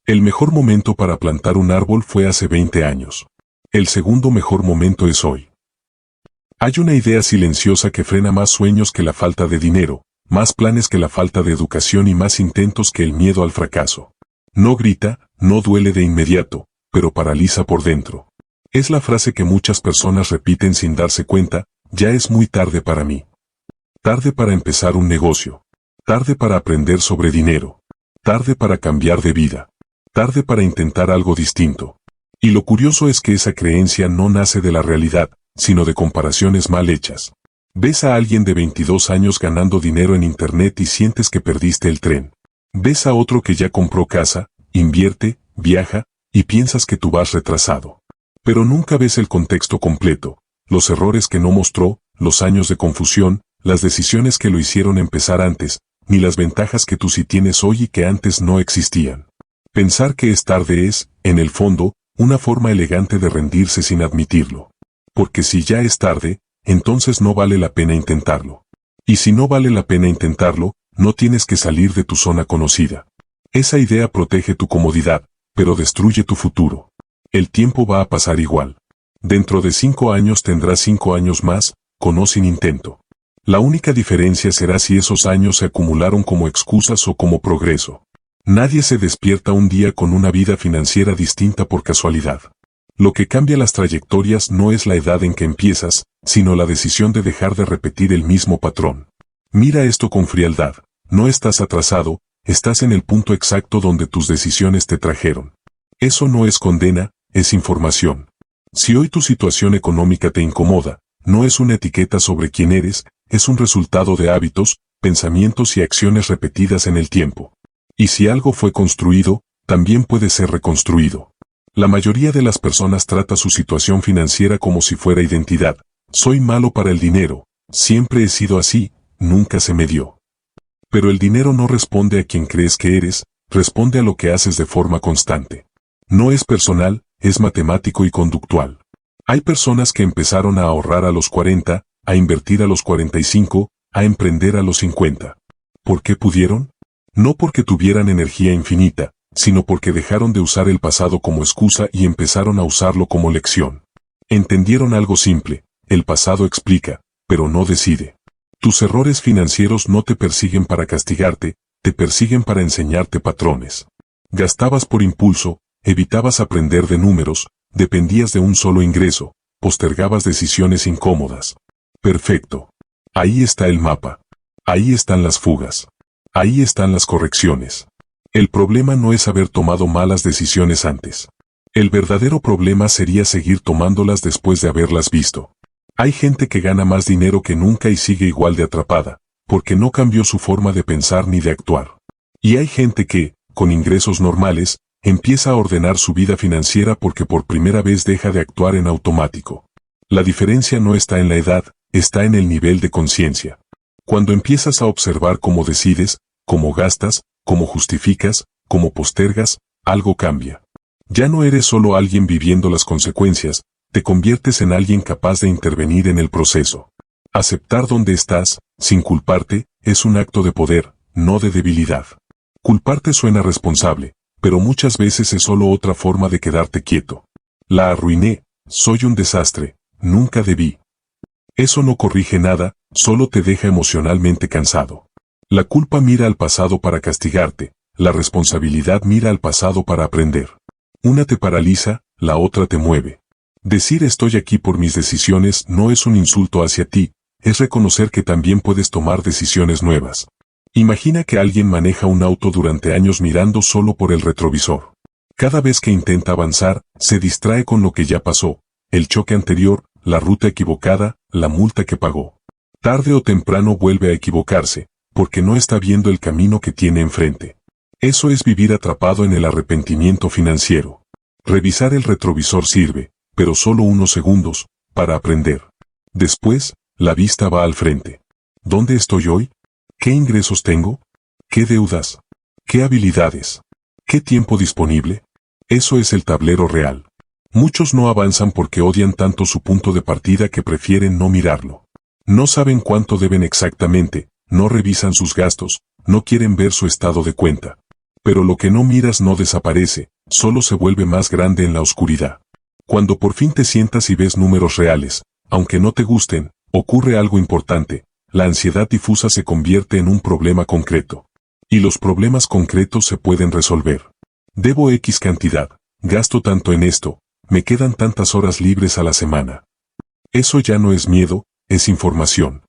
El mejor momento para plantar un árbol fue hace 20 años. El segundo mejor momento es hoy. Hay una idea silenciosa que frena más sueños que la falta de dinero, más planes que la falta de educación y más intentos que el miedo al fracaso. No grita, no duele de inmediato, pero paraliza por dentro. Es la frase que muchas personas repiten sin darse cuenta: ya es muy tarde para mí. Tarde para empezar un negocio. Tarde para aprender sobre dinero. Tarde para cambiar de vida. Tarde para intentar algo distinto. Y lo curioso es que esa creencia no nace de la realidad, sino de comparaciones mal hechas. Ves a alguien de 22 años ganando dinero en internet y sientes que perdiste el tren. Ves a otro que ya compró casa, invierte, viaja, y piensas que tú vas retrasado. Pero nunca ves el contexto completo, los errores que no mostró, los años de confusión, las decisiones que lo hicieron empezar antes, ni las ventajas que tú sí tienes hoy y que antes no existían. Pensar que es tarde es, en el fondo, una forma elegante de rendirse sin admitirlo. Porque si ya es tarde, entonces no vale la pena intentarlo. Y si no vale la pena intentarlo, no tienes que salir de tu zona conocida. Esa idea protege tu comodidad, pero destruye tu futuro. El tiempo va a pasar igual. Dentro de 5 años tendrás 5 años más, con o sin intento. La única diferencia será si esos años se acumularon como excusas o como progreso. Nadie se despierta un día con una vida financiera distinta por casualidad. Lo que cambia las trayectorias no es la edad en que empiezas, sino la decisión de dejar de repetir el mismo patrón. Mira esto con frialdad. No estás atrasado, estás en el punto exacto donde tus decisiones te trajeron. Eso no es condena, es información. Si hoy tu situación económica te incomoda, no es una etiqueta sobre quién eres, es un resultado de hábitos, pensamientos y acciones repetidas en el tiempo. Y si algo fue construido, también puede ser reconstruido. La mayoría de las personas trata su situación financiera como si fuera identidad. Soy malo para el dinero, siempre he sido así, nunca se me dio. Pero el dinero no responde a quien crees que eres, responde a lo que haces de forma constante. No es personal, es matemático y conductual. Hay personas que empezaron a ahorrar a los 40, a invertir a los 45, a emprender a los 50. ¿Por qué pudieron? No porque tuvieran energía infinita, sino porque dejaron de usar el pasado como excusa y empezaron a usarlo como lección. Entendieron algo simple: el pasado explica, pero no decide. Tus errores financieros no te persiguen para castigarte, te persiguen para enseñarte patrones. Gastabas por impulso, evitabas aprender de números, dependías de un solo ingreso, postergabas decisiones incómodas. Perfecto. Ahí está el mapa. Ahí están las fugas. Ahí están las correcciones. El problema no es haber tomado malas decisiones antes. El verdadero problema sería seguir tomándolas después de haberlas visto. Hay gente que gana más dinero que nunca y sigue igual de atrapada, porque no cambió su forma de pensar ni de actuar. Y hay gente que, con ingresos normales, empieza a ordenar su vida financiera porque por primera vez deja de actuar en automático. La diferencia no está en la edad, está en el nivel de conciencia. Cuando empiezas a observar cómo decides, cómo gastas, cómo justificas, cómo postergas, algo cambia. Ya no eres solo alguien viviendo las consecuencias, te conviertes en alguien capaz de intervenir en el proceso. Aceptar donde estás, sin culparte, es un acto de poder, no de debilidad. Culparte suena responsable, pero muchas veces es solo otra forma de quedarte quieto. La arruiné, soy un desastre, nunca debí. Eso no corrige nada, solo te deja emocionalmente cansado. La culpa mira al pasado para castigarte, la responsabilidad mira al pasado para aprender. Una te paraliza, la otra te mueve. Decir estoy aquí por mis decisiones no es un insulto hacia ti, es reconocer que también puedes tomar decisiones nuevas. Imagina que alguien maneja un auto durante años mirando solo por el retrovisor. Cada vez que intenta avanzar, se distrae con lo que ya pasó, el choque anterior, la ruta equivocada, la multa que pagó. Tarde o temprano vuelve a equivocarse, porque no está viendo el camino que tiene enfrente. Eso es vivir atrapado en el arrepentimiento financiero. Revisar el retrovisor sirve, pero solo unos segundos, para aprender. Después, la vista va al frente. ¿Dónde estoy hoy? ¿Qué ingresos tengo? ¿Qué deudas? ¿Qué habilidades? ¿Qué tiempo disponible? Eso es el tablero real. Muchos no avanzan porque odian tanto su punto de partida que prefieren no mirarlo. No saben cuánto deben exactamente, no revisan sus gastos, no quieren ver su estado de cuenta. Pero lo que no miras no desaparece, solo se vuelve más grande en la oscuridad. Cuando por fin te sientas y ves números reales, aunque no te gusten, ocurre algo importante, la ansiedad difusa se convierte en un problema concreto. Y los problemas concretos se pueden resolver. Debo X cantidad, gasto tanto en esto, me quedan tantas horas libres a la semana. Eso ya no es miedo, es información.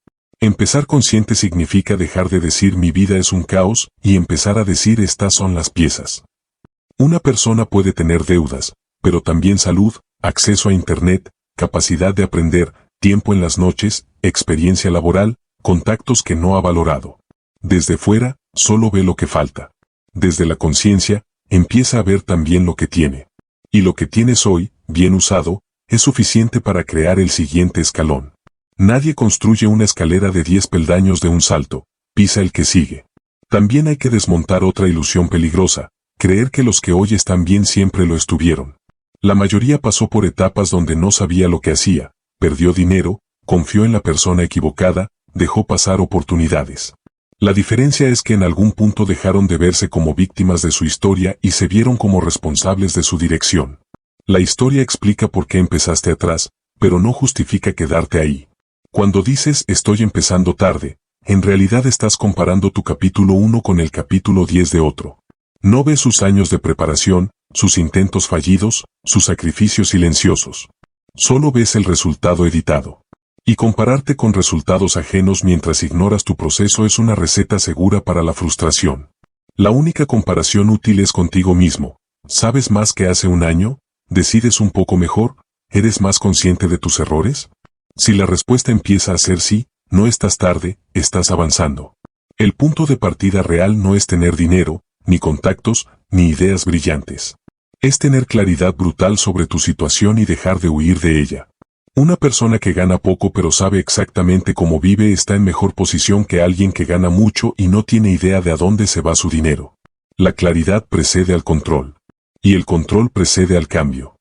Empezar consciente significa dejar de decir mi vida es un caos y empezar a decir estas son las piezas. Una persona puede tener deudas, pero también salud, acceso a Internet, capacidad de aprender, tiempo en las noches, experiencia laboral, contactos que no ha valorado. Desde fuera, solo ve lo que falta. Desde la conciencia, empieza a ver también lo que tiene. Y lo que tienes hoy, bien usado, es suficiente para crear el siguiente escalón. Nadie construye una escalera de 10 peldaños de un salto, pisa el que sigue. También hay que desmontar otra ilusión peligrosa, creer que los que hoy están bien siempre lo estuvieron. La mayoría pasó por etapas donde no sabía lo que hacía, perdió dinero, confió en la persona equivocada, dejó pasar oportunidades. La diferencia es que en algún punto dejaron de verse como víctimas de su historia y se vieron como responsables de su dirección. La historia explica por qué empezaste atrás, pero no justifica quedarte ahí. Cuando dices estoy empezando tarde, en realidad estás comparando tu capítulo 1 con el capítulo 10 de otro. No ves sus años de preparación, sus intentos fallidos, sus sacrificios silenciosos. Solo ves el resultado editado. Y compararte con resultados ajenos mientras ignoras tu proceso es una receta segura para la frustración. La única comparación útil es contigo mismo. ¿Sabes más que hace un año? ¿Decides un poco mejor? ¿Eres más consciente de tus errores? Si la respuesta empieza a ser sí, no estás tarde, estás avanzando. El punto de partida real no es tener dinero, ni contactos, ni ideas brillantes. Es tener claridad brutal sobre tu situación y dejar de huir de ella. Una persona que gana poco pero sabe exactamente cómo vive está en mejor posición que alguien que gana mucho y no tiene idea de a dónde se va su dinero. La claridad precede al control. Y el control precede al cambio.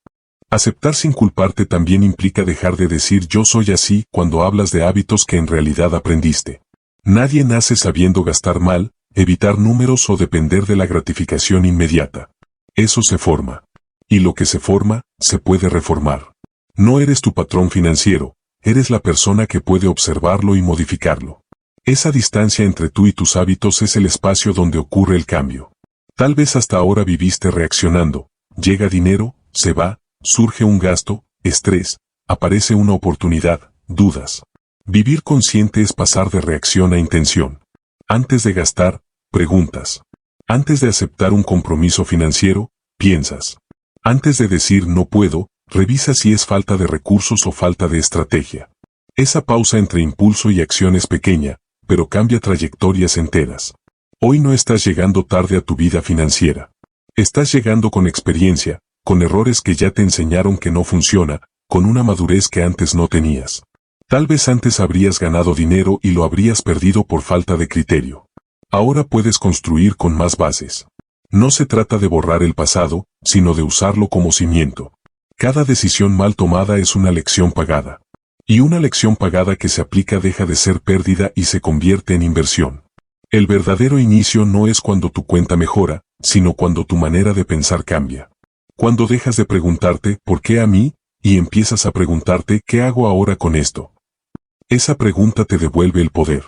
Aceptar sin culparte también implica dejar de decir yo soy así cuando hablas de hábitos que en realidad aprendiste. Nadie nace sabiendo gastar mal, evitar números o depender de la gratificación inmediata. Eso se forma. Y lo que se forma, se puede reformar. No eres tu patrón financiero, eres la persona que puede observarlo y modificarlo. Esa distancia entre tú y tus hábitos es el espacio donde ocurre el cambio. Tal vez hasta ahora viviste reaccionando, llega dinero, se va, surge un gasto, estrés, aparece una oportunidad, dudas. Vivir consciente es pasar de reacción a intención. Antes de gastar, preguntas. Antes de aceptar un compromiso financiero, piensas. Antes de decir no puedo, revisa si es falta de recursos o falta de estrategia. Esa pausa entre impulso y acción es pequeña, pero cambia trayectorias enteras. Hoy no estás llegando tarde a tu vida financiera. Estás llegando con experiencia, con errores que ya te enseñaron que no funciona, con una madurez que antes no tenías. Tal vez antes habrías ganado dinero y lo habrías perdido por falta de criterio. Ahora puedes construir con más bases. No se trata de borrar el pasado, sino de usarlo como cimiento. Cada decisión mal tomada es una lección pagada. Y una lección pagada que se aplica deja de ser pérdida y se convierte en inversión. El verdadero inicio no es cuando tu cuenta mejora, sino cuando tu manera de pensar cambia. Cuando dejas de preguntarte ¿por qué a mí? Y empiezas a preguntarte ¿qué hago ahora con esto? Esa pregunta te devuelve el poder.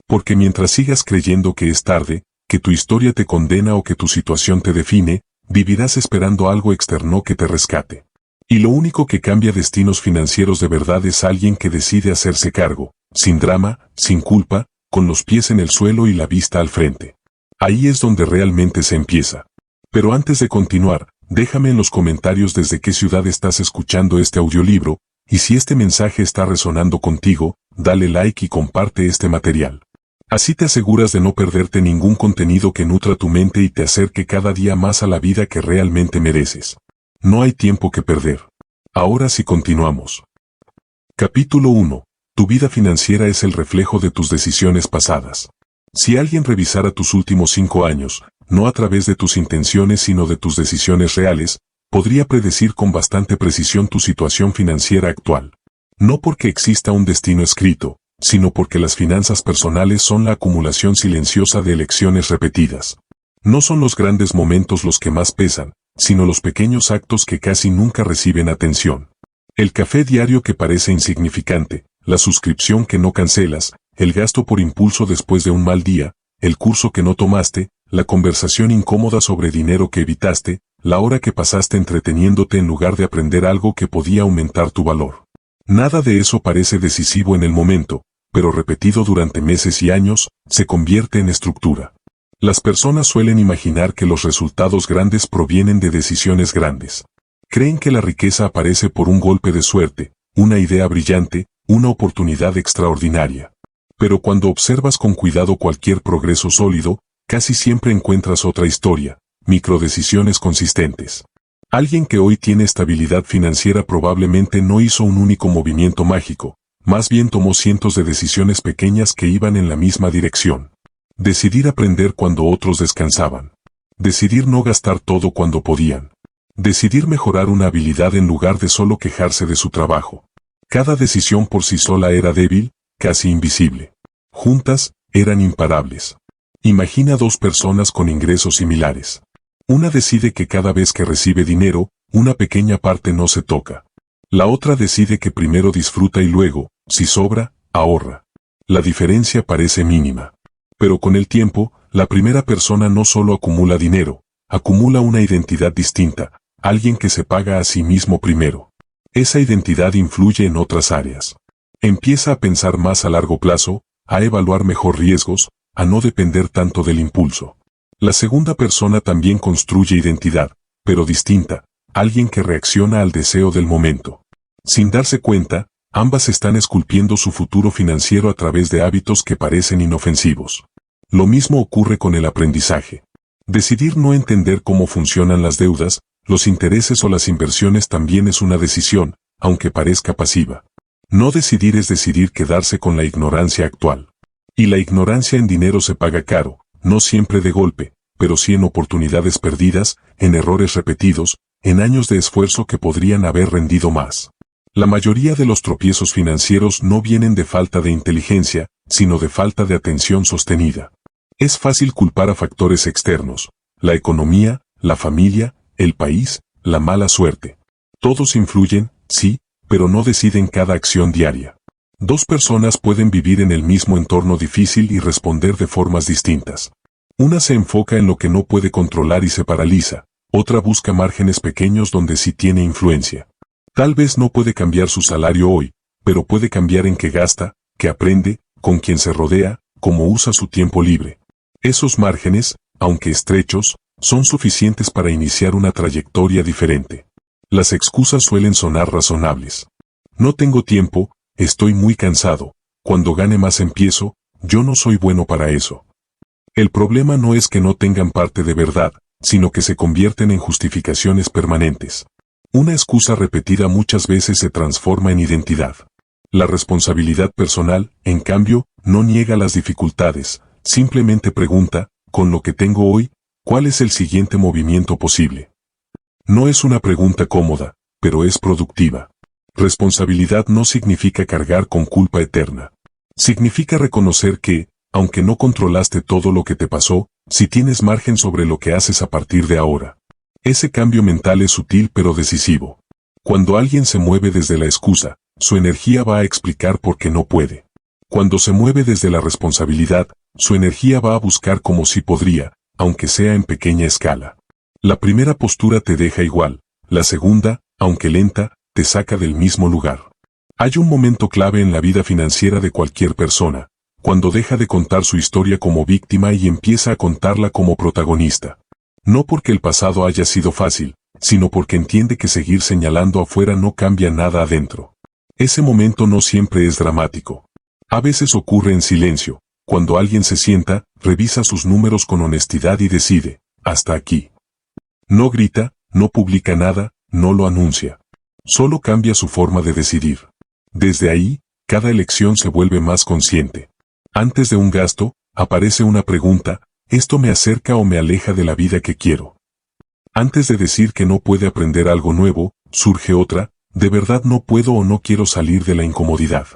Porque mientras sigas creyendo que es tarde, que tu historia te condena o que tu situación te define, vivirás esperando algo externo que te rescate. Y lo único que cambia destinos financieros de verdad es alguien que decide hacerse cargo, sin drama, sin culpa, con los pies en el suelo y la vista al frente. Ahí es donde realmente se empieza. Pero antes de continuar, déjame en los comentarios desde qué ciudad estás escuchando este audiolibro, y si este mensaje está resonando contigo, dale like y comparte este material. Así te aseguras de no perderte ningún contenido que nutra tu mente y te acerque cada día más a la vida que realmente mereces. No hay tiempo que perder. Ahora sí continuamos. Capítulo 1. Tu vida financiera es el reflejo de tus decisiones pasadas. Si alguien revisara tus últimos 5 años, no a través de tus intenciones sino de tus decisiones reales, podría predecir con bastante precisión tu situación financiera actual. No porque exista un destino escrito, sino porque las finanzas personales son la acumulación silenciosa de elecciones repetidas. No son los grandes momentos los que más pesan, sino los pequeños actos que casi nunca reciben atención. El café diario que parece insignificante, la suscripción que no cancelas, el gasto por impulso después de un mal día, el curso que no tomaste, la conversación incómoda sobre dinero que evitaste, la hora que pasaste entreteniéndote en lugar de aprender algo que podía aumentar tu valor. Nada de eso parece decisivo en el momento, pero repetido durante meses y años, se convierte en estructura. Las personas suelen imaginar que los resultados grandes provienen de decisiones grandes. Creen que la riqueza aparece por un golpe de suerte, una idea brillante, una oportunidad extraordinaria. Pero cuando observas con cuidado cualquier progreso sólido, casi siempre encuentras otra historia, microdecisiones consistentes. Alguien que hoy tiene estabilidad financiera probablemente no hizo un único movimiento mágico, más bien tomó cientos de decisiones pequeñas que iban en la misma dirección. Decidir aprender cuando otros descansaban. Decidir no gastar todo cuando podían. Decidir mejorar una habilidad en lugar de solo quejarse de su trabajo. Cada decisión por sí sola era débil, casi invisible. Juntas, eran imparables. Imagina dos personas con ingresos similares. Una decide que cada vez que recibe dinero, una pequeña parte no se toca. La otra decide que primero disfruta y luego, si sobra, ahorra. La diferencia parece mínima. Pero con el tiempo, la primera persona no solo acumula dinero, acumula una identidad distinta, alguien que se paga a sí mismo primero. Esa identidad influye en otras áreas. Empieza a pensar más a largo plazo, a evaluar mejor riesgos, a no depender tanto del impulso. La segunda persona también construye identidad, pero distinta, alguien que reacciona al deseo del momento. Sin darse cuenta, ambas están esculpiendo su futuro financiero a través de hábitos que parecen inofensivos. Lo mismo ocurre con el aprendizaje. Decidir no entender cómo funcionan las deudas, los intereses o las inversiones también es una decisión, aunque parezca pasiva. No decidir es decidir quedarse con la ignorancia actual. Y la ignorancia en dinero se paga caro, no siempre de golpe, pero sí en oportunidades perdidas, en errores repetidos, en años de esfuerzo que podrían haber rendido más. La mayoría de los tropiezos financieros no vienen de falta de inteligencia, sino de falta de atención sostenida. Es fácil culpar a factores externos, la economía, la familia, el país, la mala suerte. Todos influyen, sí, pero no deciden cada acción diaria. Dos personas pueden vivir en el mismo entorno difícil y responder de formas distintas. Una se enfoca en lo que no puede controlar y se paraliza, otra busca márgenes pequeños donde sí tiene influencia. Tal vez no puede cambiar su salario hoy, pero puede cambiar en qué gasta, qué aprende, con quién se rodea, cómo usa su tiempo libre. Esos márgenes, aunque estrechos, son suficientes para iniciar una trayectoria diferente. Las excusas suelen sonar razonables. No tengo tiempo, estoy muy cansado, cuando gane más empiezo, yo no soy bueno para eso. El problema no es que no tengan parte de verdad, sino que se convierten en justificaciones permanentes. Una excusa repetida muchas veces se transforma en identidad. La responsabilidad personal, en cambio, no niega las dificultades, simplemente pregunta, con lo que tengo hoy, ¿cuál es el siguiente movimiento posible? No es una pregunta cómoda, pero es productiva. Responsabilidad no significa cargar con culpa eterna. Significa reconocer que, aunque no controlaste todo lo que te pasó, sí tienes margen sobre lo que haces a partir de ahora. Ese cambio mental es sutil pero decisivo. Cuando alguien se mueve desde la excusa, su energía va a explicar por qué no puede. Cuando se mueve desde la responsabilidad, su energía va a buscar como si podría, aunque sea en pequeña escala. La primera postura te deja igual, la segunda, aunque lenta, te saca del mismo lugar. Hay un momento clave en la vida financiera de cualquier persona, cuando deja de contar su historia como víctima y empieza a contarla como protagonista. No porque el pasado haya sido fácil, sino porque entiende que seguir señalando afuera no cambia nada adentro. Ese momento no siempre es dramático. A veces ocurre en silencio, cuando alguien se sienta, revisa sus números con honestidad y decide, hasta aquí. No grita, no publica nada, no lo anuncia. Solo cambia su forma de decidir. Desde ahí, cada elección se vuelve más consciente. Antes de un gasto, aparece una pregunta, ¿esto me acerca o me aleja de la vida que quiero? Antes de decir que no puede aprender algo nuevo, surge otra, ¿de verdad no puedo o no quiero salir de la incomodidad?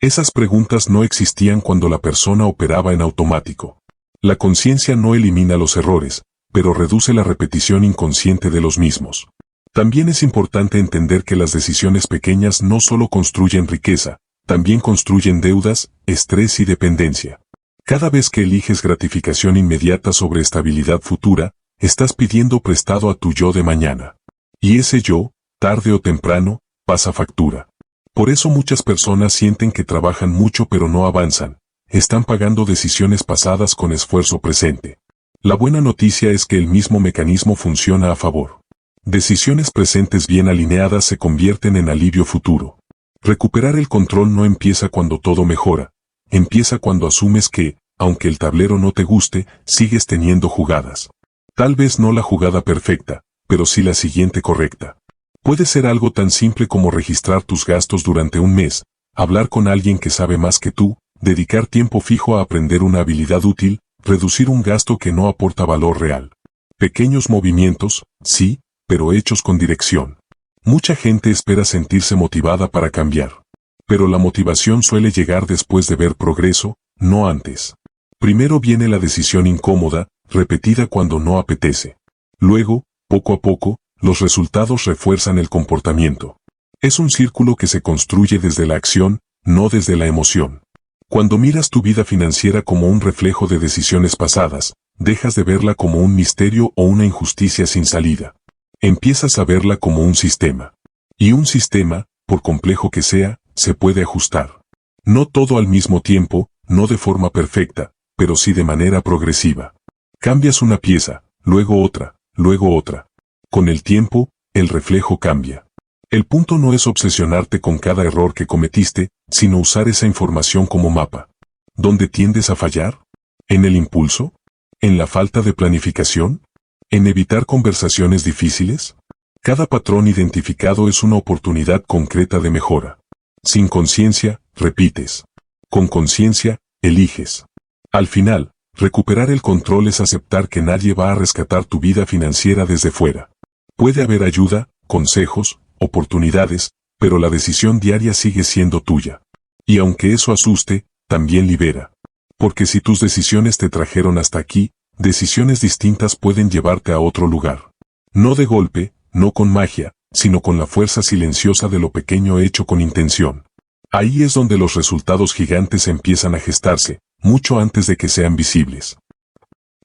Esas preguntas no existían cuando la persona operaba en automático. La conciencia no elimina los errores, pero reduce la repetición inconsciente de los mismos. También es importante entender que las decisiones pequeñas no solo construyen riqueza, también construyen deudas, estrés y dependencia. Cada vez que eliges gratificación inmediata sobre estabilidad futura, estás pidiendo prestado a tu yo de mañana. Y ese yo, tarde o temprano, pasa factura. Por eso muchas personas sienten que trabajan mucho pero no avanzan. Están pagando decisiones pasadas con esfuerzo presente. La buena noticia es que el mismo mecanismo funciona a favor. Decisiones presentes bien alineadas se convierten en alivio futuro. Recuperar el control no empieza cuando todo mejora. Empieza cuando asumes que, aunque el tablero no te guste, sigues teniendo jugadas. Tal vez no la jugada perfecta, pero sí la siguiente correcta. Puede ser algo tan simple como registrar tus gastos durante un mes, hablar con alguien que sabe más que tú, dedicar tiempo fijo a aprender una habilidad útil, reducir un gasto que no aporta valor real. Pequeños movimientos, sí, pero hechos con dirección. Mucha gente espera sentirse motivada para cambiar. Pero la motivación suele llegar después de ver progreso, no antes. Primero viene la decisión incómoda, repetida cuando no apetece. Luego, poco a poco, los resultados refuerzan el comportamiento. Es un círculo que se construye desde la acción, no desde la emoción. Cuando miras tu vida financiera como un reflejo de decisiones pasadas, dejas de verla como un misterio o una injusticia sin salida. Empiezas a verla como un sistema. Y un sistema, por complejo que sea, se puede ajustar. No todo al mismo tiempo, no de forma perfecta, pero sí de manera progresiva. Cambias una pieza, luego otra, luego otra. Con el tiempo, el reflejo cambia. El punto no es obsesionarte con cada error que cometiste, sino usar esa información como mapa. ¿Dónde tiendes a fallar? ¿En el impulso? ¿En la falta de planificación? ¿En evitar conversaciones difíciles? Cada patrón identificado es una oportunidad concreta de mejora. Sin conciencia, repites. Con conciencia, eliges. Al final, recuperar el control es aceptar que nadie va a rescatar tu vida financiera desde fuera. Puede haber ayuda, consejos, oportunidades, pero la decisión diaria sigue siendo tuya. Y aunque eso asuste, también libera. Porque si tus decisiones te trajeron hasta aquí, decisiones distintas pueden llevarte a otro lugar. No de golpe, no con magia, sino con la fuerza silenciosa de lo pequeño hecho con intención. Ahí es donde los resultados gigantes empiezan a gestarse, mucho antes de que sean visibles.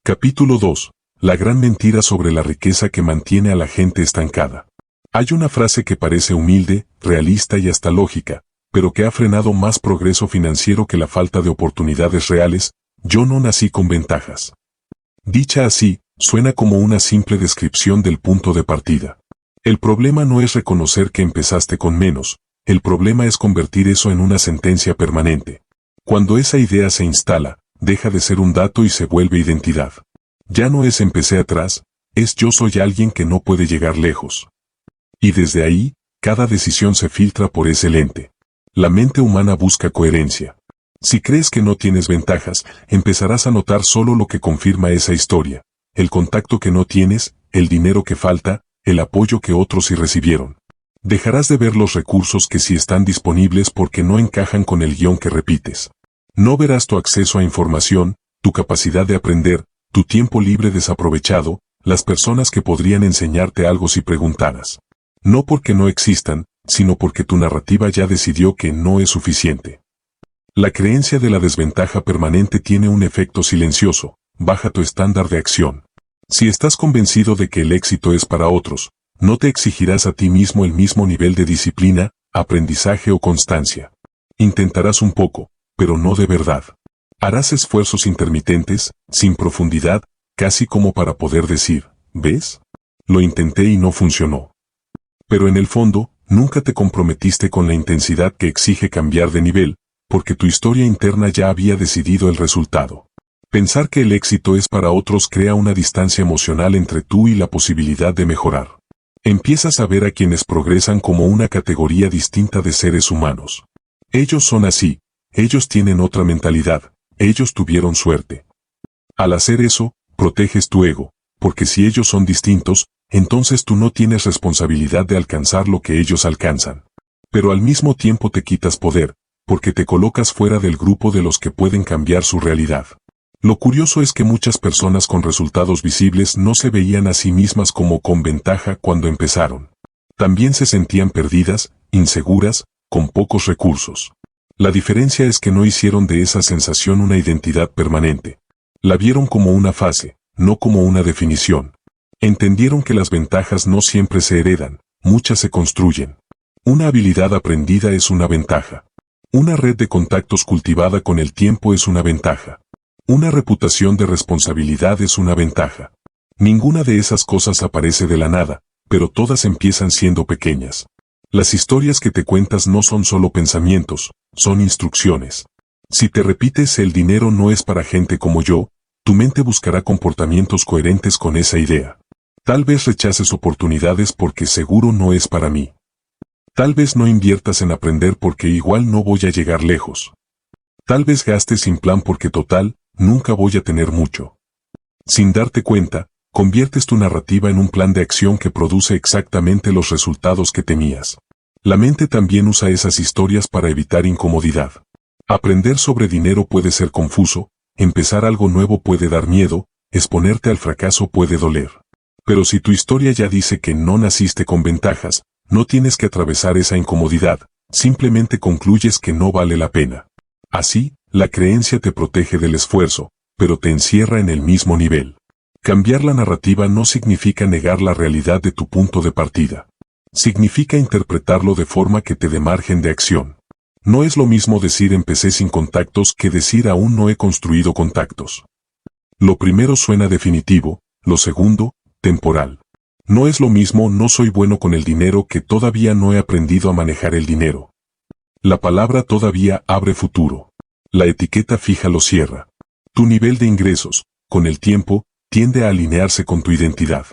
Capítulo 2. La gran mentira sobre la riqueza que mantiene a la gente estancada. Hay una frase que parece humilde, realista y hasta lógica, pero que ha frenado más progreso financiero que la falta de oportunidades reales: yo no nací con ventajas. Dicha así, suena como una simple descripción del punto de partida. El problema no es reconocer que empezaste con menos, el problema es convertir eso en una sentencia permanente. Cuando esa idea se instala, deja de ser un dato y se vuelve identidad. Ya no es empecé atrás, es yo soy alguien que no puede llegar lejos. Y desde ahí, cada decisión se filtra por ese lente. La mente humana busca coherencia. Si crees que no tienes ventajas, empezarás a notar solo lo que confirma esa historia: el contacto que no tienes, el dinero que falta, el apoyo que otros sí recibieron. Dejarás de ver los recursos que sí están disponibles porque no encajan con el guión que repites. No verás tu acceso a información, tu capacidad de aprender, tu tiempo libre desaprovechado, las personas que podrían enseñarte algo si preguntaras. No porque no existan, sino porque tu narrativa ya decidió que no es suficiente. La creencia de la desventaja permanente tiene un efecto silencioso: baja tu estándar de acción. Si estás convencido de que el éxito es para otros, no te exigirás a ti mismo el mismo nivel de disciplina, aprendizaje o constancia. Intentarás un poco, pero no de verdad. Harás esfuerzos intermitentes, sin profundidad, casi como para poder decir: ¿ves? Lo intenté y no funcionó. Pero en el fondo, nunca te comprometiste con la intensidad que exige cambiar de nivel, porque tu historia interna ya había decidido el resultado. Pensar que el éxito es para otros crea una distancia emocional entre tú y la posibilidad de mejorar. Empiezas a ver a quienes progresan como una categoría distinta de seres humanos. Ellos son así, ellos tienen otra mentalidad, ellos tuvieron suerte. Al hacer eso, proteges tu ego, porque si ellos son distintos, entonces tú no tienes responsabilidad de alcanzar lo que ellos alcanzan. Pero al mismo tiempo te quitas poder, porque te colocas fuera del grupo de los que pueden cambiar su realidad. Lo curioso es que muchas personas con resultados visibles no se veían a sí mismas como con ventaja cuando empezaron. También se sentían perdidas, inseguras, con pocos recursos. La diferencia es que no hicieron de esa sensación una identidad permanente. La vieron como una fase, no como una definición. Entendieron que las ventajas no siempre se heredan, muchas se construyen. Una habilidad aprendida es una ventaja. Una red de contactos cultivada con el tiempo es una ventaja. Una reputación de responsabilidad es una ventaja. Ninguna de esas cosas aparece de la nada, pero todas empiezan siendo pequeñas. Las historias que te cuentas no son solo pensamientos, son instrucciones. Si te repites el dinero no es para gente como yo, tu mente buscará comportamientos coherentes con esa idea. Tal vez rechaces oportunidades porque seguro no es para mí. Tal vez no inviertas en aprender porque igual no voy a llegar lejos. Tal vez gastes sin plan porque total, nunca voy a tener mucho. Sin darte cuenta, conviertes tu narrativa en un plan de acción que produce exactamente los resultados que temías. La mente también usa esas historias para evitar incomodidad. Aprender sobre dinero puede ser confuso, empezar algo nuevo puede dar miedo, exponerte al fracaso puede doler. Pero si tu historia ya dice que no naciste con ventajas, no tienes que atravesar esa incomodidad, simplemente concluyes que no vale la pena. Así, la creencia te protege del esfuerzo, pero te encierra en el mismo nivel. Cambiar la narrativa no significa negar la realidad de tu punto de partida. Significa interpretarlo de forma que te dé margen de acción. No es lo mismo decir empecé sin contactos que decir aún no he construido contactos. Lo primero suena definitivo, lo segundo, temporal. No es lo mismo no soy bueno con el dinero que todavía no he aprendido a manejar el dinero. La palabra todavía abre futuro. La etiqueta fija lo cierra. Tu nivel de ingresos, con el tiempo, tiende a alinearse con tu identidad.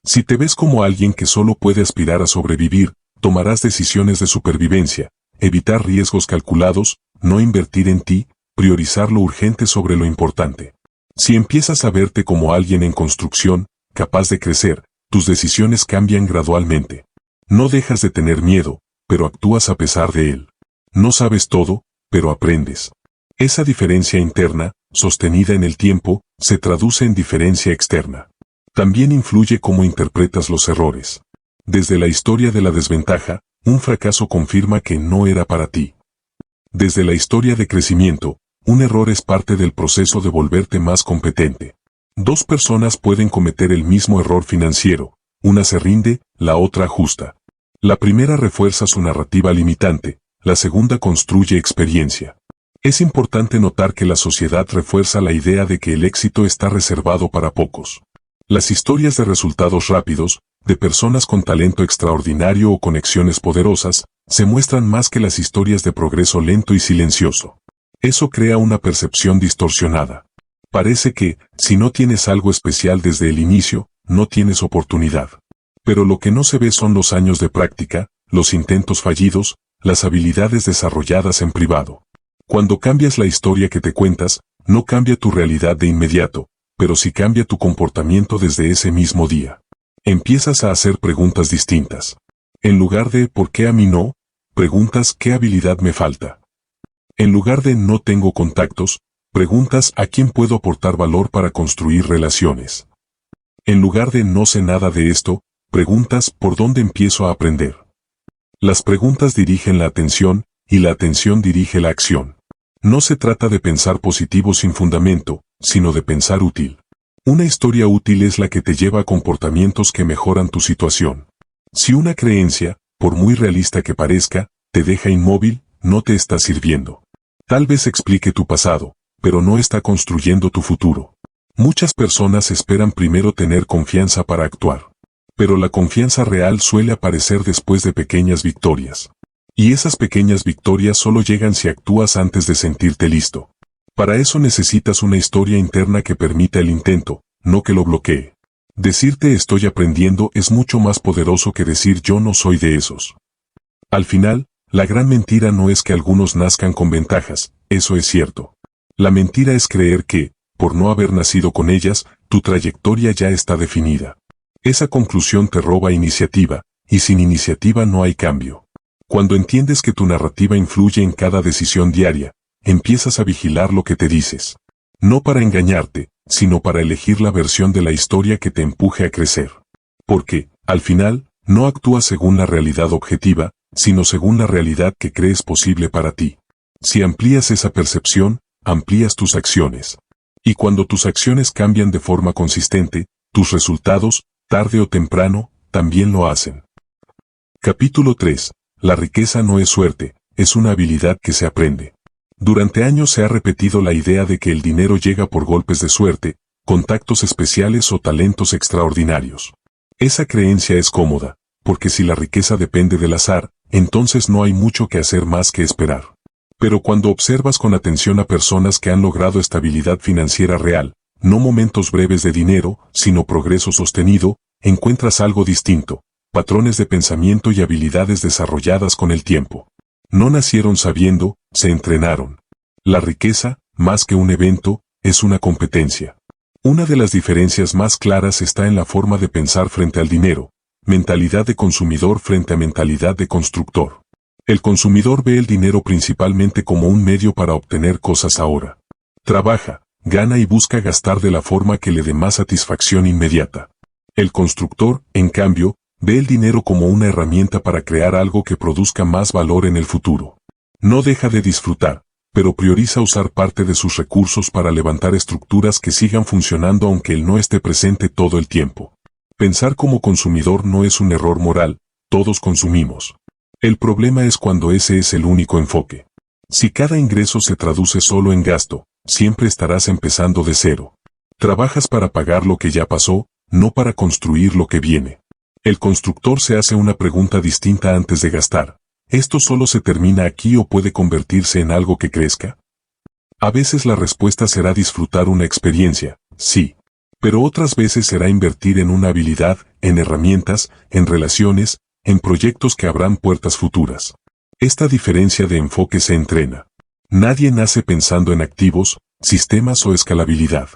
Si te ves como alguien que solo puede aspirar a sobrevivir, tomarás decisiones de supervivencia, evitar riesgos calculados, no invertir en ti, priorizar lo urgente sobre lo importante. Si empiezas a verte como alguien en construcción, capaz de crecer, tus decisiones cambian gradualmente. No dejas de tener miedo, pero actúas a pesar de él. No sabes todo, pero aprendes. Esa diferencia interna, sostenida en el tiempo, se traduce en diferencia externa. También influye cómo interpretas los errores. Desde la historia de la desventaja, un fracaso confirma que no era para ti. Desde la historia de crecimiento, un error es parte del proceso de volverte más competente. Dos personas pueden cometer el mismo error financiero, una se rinde, la otra ajusta. La primera refuerza su narrativa limitante, la segunda construye experiencia. Es importante notar que la sociedad refuerza la idea de que el éxito está reservado para pocos. Las historias de resultados rápidos, de personas con talento extraordinario o conexiones poderosas, se muestran más que las historias de progreso lento y silencioso. Eso crea una percepción distorsionada. Parece que, si no tienes algo especial desde el inicio, no tienes oportunidad. Pero lo que no se ve son los años de práctica, los intentos fallidos, las habilidades desarrolladas en privado. Cuando cambias la historia que te cuentas, no cambia tu realidad de inmediato, pero sí cambia tu comportamiento desde ese mismo día. Empiezas a hacer preguntas distintas. En lugar de ¿por qué a mí no?, preguntas ¿qué habilidad me falta? En lugar de no tengo contactos, preguntas ¿a quién puedo aportar valor para construir relaciones? En lugar de no sé nada de esto, preguntas ¿por dónde empiezo a aprender? Las preguntas dirigen la atención, y la atención dirige la acción. No se trata de pensar positivo sin fundamento, sino de pensar útil. Una historia útil es la que te lleva a comportamientos que mejoran tu situación. Si una creencia, por muy realista que parezca, te deja inmóvil, no te está sirviendo. Tal vez explique tu pasado, pero no está construyendo tu futuro. Muchas personas esperan primero tener confianza para actuar. Pero la confianza real suele aparecer después de pequeñas victorias. Y esas pequeñas victorias solo llegan si actúas antes de sentirte listo. Para eso necesitas una historia interna que permita el intento, no que lo bloquee. Decirte estoy aprendiendo es mucho más poderoso que decir yo no soy de esos. Al final, la gran mentira no es que algunos nazcan con ventajas, eso es cierto. La mentira es creer que, por no haber nacido con ellas, tu trayectoria ya está definida. Esa conclusión te roba iniciativa, y sin iniciativa no hay cambio. Cuando entiendes que tu narrativa influye en cada decisión diaria, empiezas a vigilar lo que te dices. No para engañarte, sino para elegir la versión de la historia que te empuje a crecer. Porque, al final, no actúas según la realidad objetiva, sino según la realidad que crees posible para ti. Si amplías esa percepción, amplías tus acciones. Y cuando tus acciones cambian de forma consistente, tus resultados, tarde o temprano, también lo hacen. Capítulo 3. La riqueza no es suerte, es una habilidad que se aprende. Durante años se ha repetido la idea de que el dinero llega por golpes de suerte, contactos especiales o talentos extraordinarios. Esa creencia es cómoda, porque si la riqueza depende del azar, entonces no hay mucho que hacer más que esperar. Pero cuando observas con atención a personas que han logrado estabilidad financiera real, no momentos breves de dinero, sino progreso sostenido, encuentras algo distinto, patrones de pensamiento y habilidades desarrolladas con el tiempo. No nacieron sabiendo, se entrenaron. La riqueza, más que un evento, es una competencia. Una de las diferencias más claras está en la forma de pensar frente al dinero, mentalidad de consumidor frente a mentalidad de constructor. El consumidor ve el dinero principalmente como un medio para obtener cosas ahora. Trabaja, gana y busca gastar de la forma que le dé más satisfacción inmediata. El constructor, en cambio, ve el dinero como una herramienta para crear algo que produzca más valor en el futuro. No deja de disfrutar, pero prioriza usar parte de sus recursos para levantar estructuras que sigan funcionando aunque él no esté presente todo el tiempo. Pensar como consumidor no es un error moral, todos consumimos. El problema es cuando ese es el único enfoque. Si cada ingreso se traduce solo en gasto, siempre estarás empezando de cero. Trabajas para pagar lo que ya pasó, no para construir lo que viene. El constructor se hace una pregunta distinta antes de gastar. ¿Esto solo se termina aquí o puede convertirse en algo que crezca? A veces la respuesta será disfrutar una experiencia, sí. Pero otras veces será invertir en una habilidad, en herramientas, en relaciones, en proyectos que abran puertas futuras. Esta diferencia de enfoque se entrena. Nadie nace pensando en activos, sistemas o escalabilidad.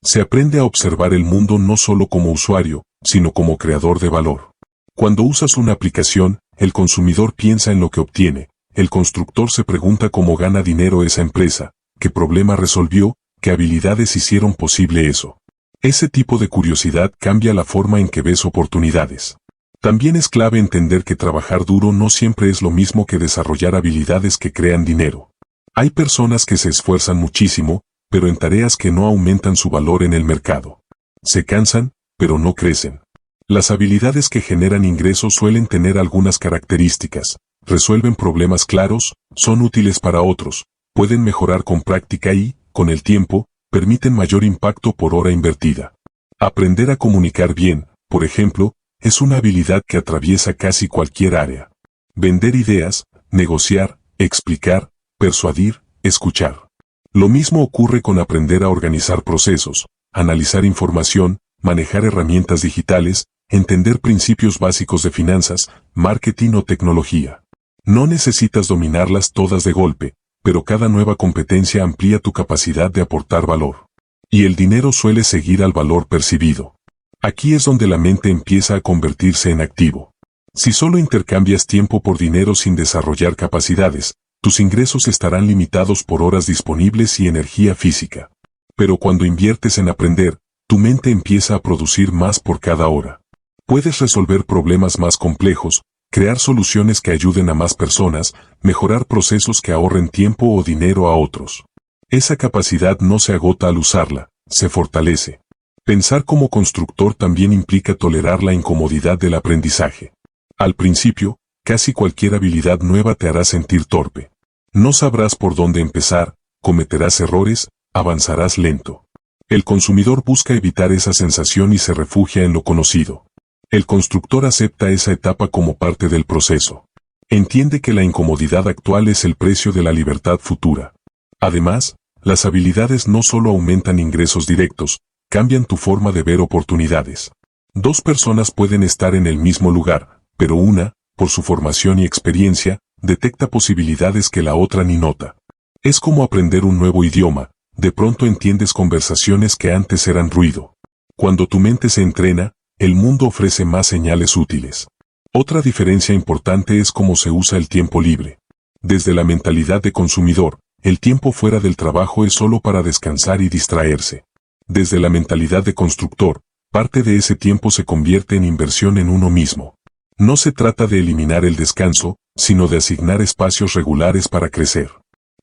Se aprende a observar el mundo no solo como usuario, sino como creador de valor. Cuando usas una aplicación, el consumidor piensa en lo que obtiene, el constructor se pregunta cómo gana dinero esa empresa, qué problema resolvió, qué habilidades hicieron posible eso. Ese tipo de curiosidad cambia la forma en que ves oportunidades. También es clave entender que trabajar duro no siempre es lo mismo que desarrollar habilidades que crean dinero. Hay personas que se esfuerzan muchísimo, pero en tareas que no aumentan su valor en el mercado. Se cansan, pero no crecen. Las habilidades que generan ingresos suelen tener algunas características, resuelven problemas claros, son útiles para otros, pueden mejorar con práctica y, con el tiempo, permiten mayor impacto por hora invertida. Aprender a comunicar bien, por ejemplo, es una habilidad que atraviesa casi cualquier área. Vender ideas, negociar, explicar, persuadir, escuchar. Lo mismo ocurre con aprender a organizar procesos, analizar información, manejar herramientas digitales, entender principios básicos de finanzas, marketing o tecnología. No necesitas dominarlas todas de golpe, pero cada nueva competencia amplía tu capacidad de aportar valor. Y el dinero suele seguir al valor percibido. Aquí es donde la mente empieza a convertirse en activo. Si solo intercambias tiempo por dinero sin desarrollar capacidades, tus ingresos estarán limitados por horas disponibles y energía física. Pero cuando inviertes en aprender, tu mente empieza a producir más por cada hora. Puedes resolver problemas más complejos, crear soluciones que ayuden a más personas, mejorar procesos que ahorren tiempo o dinero a otros. Esa capacidad no se agota al usarla, se fortalece. Pensar como constructor también implica tolerar la incomodidad del aprendizaje. Al principio, casi cualquier habilidad nueva te hará sentir torpe. No sabrás por dónde empezar, cometerás errores, avanzarás lento. El consumidor busca evitar esa sensación y se refugia en lo conocido. El constructor acepta esa etapa como parte del proceso. Entiende que la incomodidad actual es el precio de la libertad futura. Además, las habilidades no solo aumentan ingresos directos, cambian tu forma de ver oportunidades. Dos personas pueden estar en el mismo lugar, pero una, por su formación y experiencia, detecta posibilidades que la otra ni nota. Es como aprender un nuevo idioma, de pronto entiendes conversaciones que antes eran ruido. Cuando tu mente se entrena, el mundo ofrece más señales útiles. Otra diferencia importante es cómo se usa el tiempo libre. Desde la mentalidad de consumidor, el tiempo fuera del trabajo es solo para descansar y distraerse. Desde la mentalidad de constructor, parte de ese tiempo se convierte en inversión en uno mismo. No se trata de eliminar el descanso, sino de asignar espacios regulares para crecer.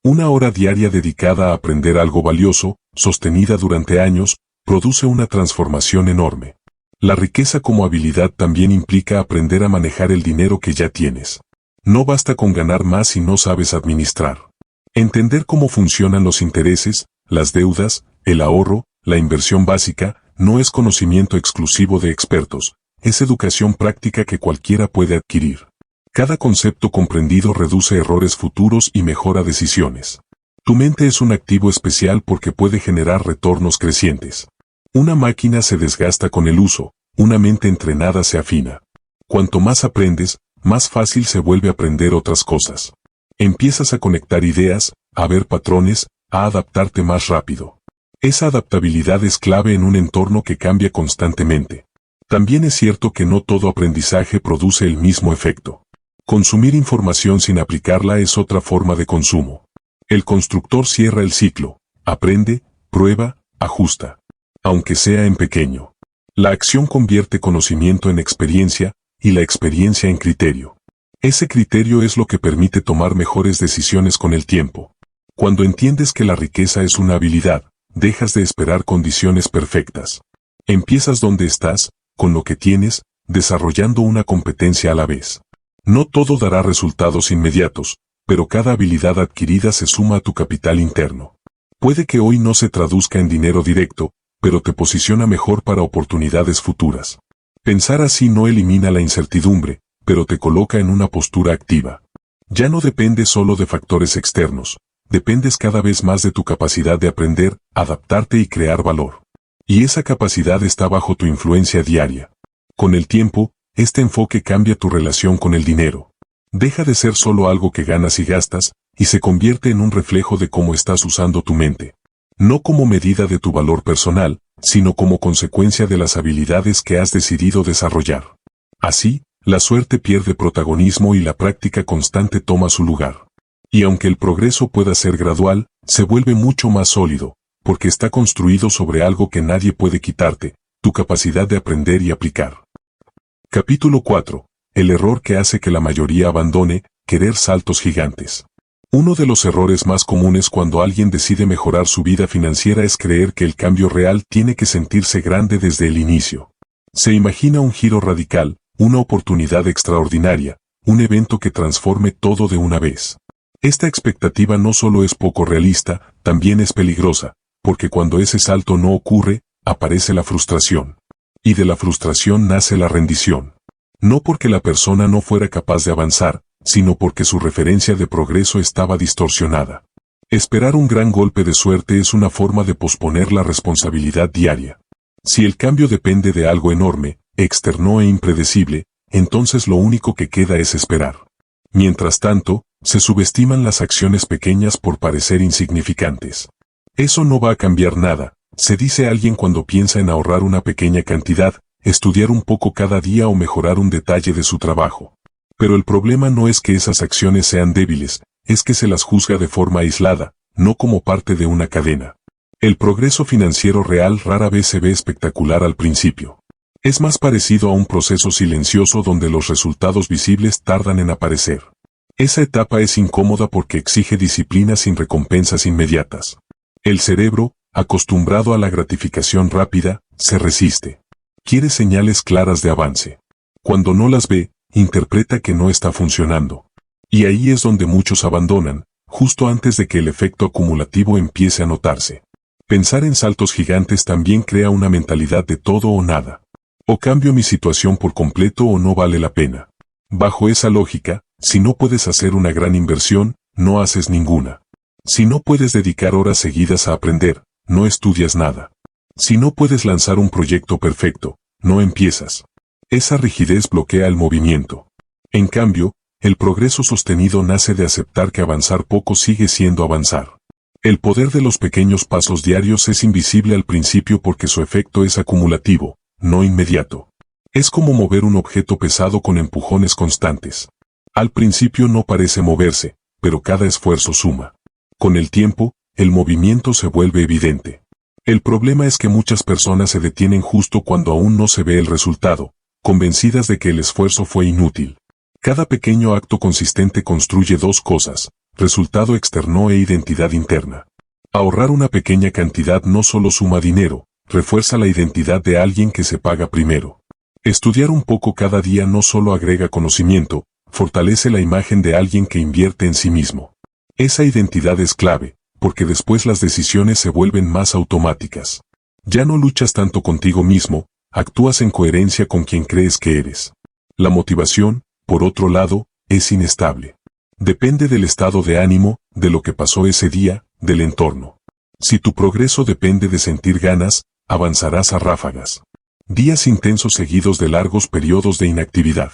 Una hora diaria dedicada a aprender algo valioso, sostenida durante años, produce una transformación enorme. La riqueza como habilidad también implica aprender a manejar el dinero que ya tienes. No basta con ganar más si no sabes administrar. Entender cómo funcionan los intereses, las deudas, el ahorro, la inversión básica, no es conocimiento exclusivo de expertos, es educación práctica que cualquiera puede adquirir. Cada concepto comprendido reduce errores futuros y mejora decisiones. Tu mente es un activo especial porque puede generar retornos crecientes. Una máquina se desgasta con el uso, una mente entrenada se afina. Cuanto más aprendes, más fácil se vuelve aprender otras cosas. Empiezas a conectar ideas, a ver patrones, a adaptarte más rápido. Esa adaptabilidad es clave en un entorno que cambia constantemente. También es cierto que no todo aprendizaje produce el mismo efecto. Consumir información sin aplicarla es otra forma de consumo. El constructor cierra el ciclo, aprende, prueba, ajusta. Aunque sea en pequeño. La acción convierte conocimiento en experiencia, y la experiencia en criterio. Ese criterio es lo que permite tomar mejores decisiones con el tiempo. Cuando entiendes que la riqueza es una habilidad, dejas de esperar condiciones perfectas. Empiezas donde estás, con lo que tienes, desarrollando una competencia a la vez. No todo dará resultados inmediatos, pero cada habilidad adquirida se suma a tu capital interno. Puede que hoy no se traduzca en dinero directo, pero te posiciona mejor para oportunidades futuras. Pensar así no elimina la incertidumbre, pero te coloca en una postura activa. Ya no dependes solo de factores externos, dependes cada vez más de tu capacidad de aprender, adaptarte y crear valor. Y esa capacidad está bajo tu influencia diaria. Con el tiempo, este enfoque cambia tu relación con el dinero. Deja de ser solo algo que ganas y gastas, y se convierte en un reflejo de cómo estás usando tu mente. No como medida de tu valor personal, sino como consecuencia de las habilidades que has decidido desarrollar. Así, la suerte pierde protagonismo y la práctica constante toma su lugar. Y aunque el progreso pueda ser gradual, se vuelve mucho más sólido, porque está construido sobre algo que nadie puede quitarte, tu capacidad de aprender y aplicar. Capítulo 4. El error que hace que la mayoría abandone, querer saltos gigantes. Uno de los errores más comunes cuando alguien decide mejorar su vida financiera es creer que el cambio real tiene que sentirse grande desde el inicio. Se imagina un giro radical, una oportunidad extraordinaria, un evento que transforme todo de una vez. Esta expectativa no solo es poco realista, también es peligrosa, porque cuando ese salto no ocurre, aparece la frustración. Y de la frustración nace la rendición. No porque la persona no fuera capaz de avanzar, sino porque su referencia de progreso estaba distorsionada. Esperar un gran golpe de suerte es una forma de posponer la responsabilidad diaria. Si el cambio depende de algo enorme, externo e impredecible, entonces lo único que queda es esperar. Mientras tanto, se subestiman las acciones pequeñas por parecer insignificantes. Eso no va a cambiar nada, se dice alguien cuando piensa en ahorrar una pequeña cantidad, estudiar un poco cada día o mejorar un detalle de su trabajo. Pero el problema no es que esas acciones sean débiles, es que se las juzga de forma aislada, no como parte de una cadena. El progreso financiero real rara vez se ve espectacular al principio. Es más parecido a un proceso silencioso donde los resultados visibles tardan en aparecer. Esa etapa es incómoda porque exige disciplina sin recompensas inmediatas. El cerebro, acostumbrado a la gratificación rápida, se resiste. Quiere señales claras de avance. Cuando no las ve, interpreta que no está funcionando. Y ahí es donde muchos abandonan, justo antes de que el efecto acumulativo empiece a notarse. Pensar en saltos gigantes también crea una mentalidad de todo o nada. O cambio mi situación por completo o no vale la pena. Bajo esa lógica, si no puedes hacer una gran inversión, no haces ninguna. Si no puedes dedicar horas seguidas a aprender, no estudias nada. Si no puedes lanzar un proyecto perfecto, no empiezas. Esa rigidez bloquea el movimiento. En cambio, el progreso sostenido nace de aceptar que avanzar poco sigue siendo avanzar. El poder de los pequeños pasos diarios es invisible al principio porque su efecto es acumulativo, no inmediato. Es como mover un objeto pesado con empujones constantes. Al principio no parece moverse, pero cada esfuerzo suma. Con el tiempo, el movimiento se vuelve evidente. El problema es que muchas personas se detienen justo cuando aún no se ve el resultado, convencidas de que el esfuerzo fue inútil. Cada pequeño acto consistente construye dos cosas: resultado externo e identidad interna. Ahorrar una pequeña cantidad no solo suma dinero, refuerza la identidad de alguien que se paga primero. Estudiar un poco cada día no solo agrega conocimiento, fortalece la imagen de alguien que invierte en sí mismo. Esa identidad es clave, porque después las decisiones se vuelven más automáticas. Ya no luchas tanto contigo mismo, actúas en coherencia con quien crees que eres. La motivación, por otro lado, es inestable. Depende del estado de ánimo, de lo que pasó ese día, del entorno. Si tu progreso depende de sentir ganas, avanzarás a ráfagas. Días intensos seguidos de largos periodos de inactividad.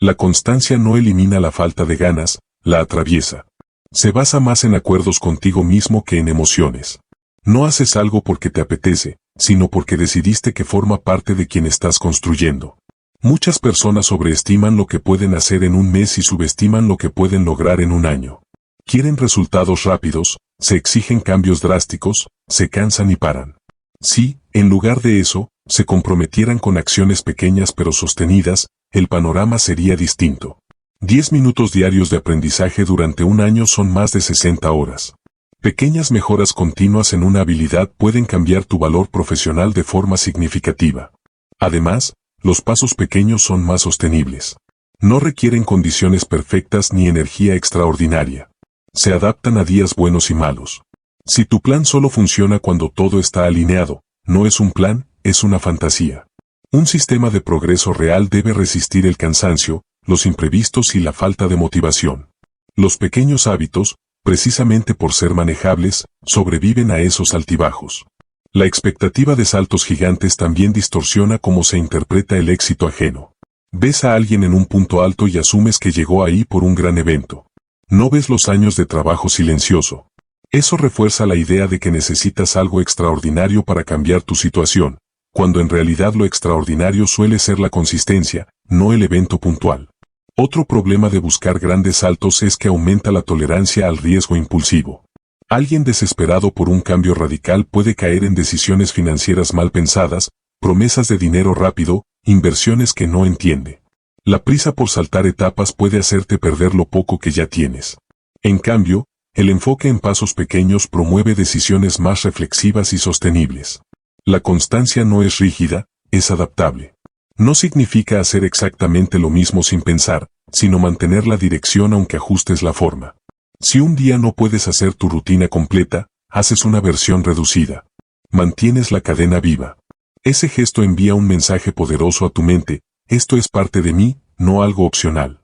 La constancia no elimina la falta de ganas, la atraviesa. Se basa más en acuerdos contigo mismo que en emociones. No haces algo porque te apetece, sino porque decidiste que forma parte de quien estás construyendo. Muchas personas sobreestiman lo que pueden hacer en un mes y subestiman lo que pueden lograr en un año. Quieren resultados rápidos, se exigen cambios drásticos, se cansan y paran. Si, en lugar de eso, se comprometieran con acciones pequeñas pero sostenidas, el panorama sería distinto. 10 minutos diarios de aprendizaje durante un año son más de 60 horas. Pequeñas mejoras continuas en una habilidad pueden cambiar tu valor profesional de forma significativa. Además, los pasos pequeños son más sostenibles. No requieren condiciones perfectas ni energía extraordinaria. Se adaptan a días buenos y malos. Si tu plan solo funciona cuando todo está alineado, no es un plan, es una fantasía. Un sistema de progreso real debe resistir el cansancio, los imprevistos y la falta de motivación. Los pequeños hábitos, precisamente por ser manejables, sobreviven a esos altibajos. La expectativa de saltos gigantes también distorsiona cómo se interpreta el éxito ajeno. Ves a alguien en un punto alto y asumes que llegó ahí por un gran evento. No ves los años de trabajo silencioso. Eso refuerza la idea de que necesitas algo extraordinario para cambiar tu situación, cuando en realidad lo extraordinario suele ser la consistencia, no el evento puntual. Otro problema de buscar grandes saltos es que aumenta la tolerancia al riesgo impulsivo. Alguien desesperado por un cambio radical puede caer en decisiones financieras mal pensadas, promesas de dinero rápido, inversiones que no entiende. La prisa por saltar etapas puede hacerte perder lo poco que ya tienes. En cambio, el enfoque en pasos pequeños promueve decisiones más reflexivas y sostenibles. La constancia no es rígida, es adaptable. No significa hacer exactamente lo mismo sin pensar, sino mantener la dirección aunque ajustes la forma. Si un día no puedes hacer tu rutina completa, haces una versión reducida. Mantienes la cadena viva. Ese gesto envía un mensaje poderoso a tu mente: esto es parte de mí, no algo opcional.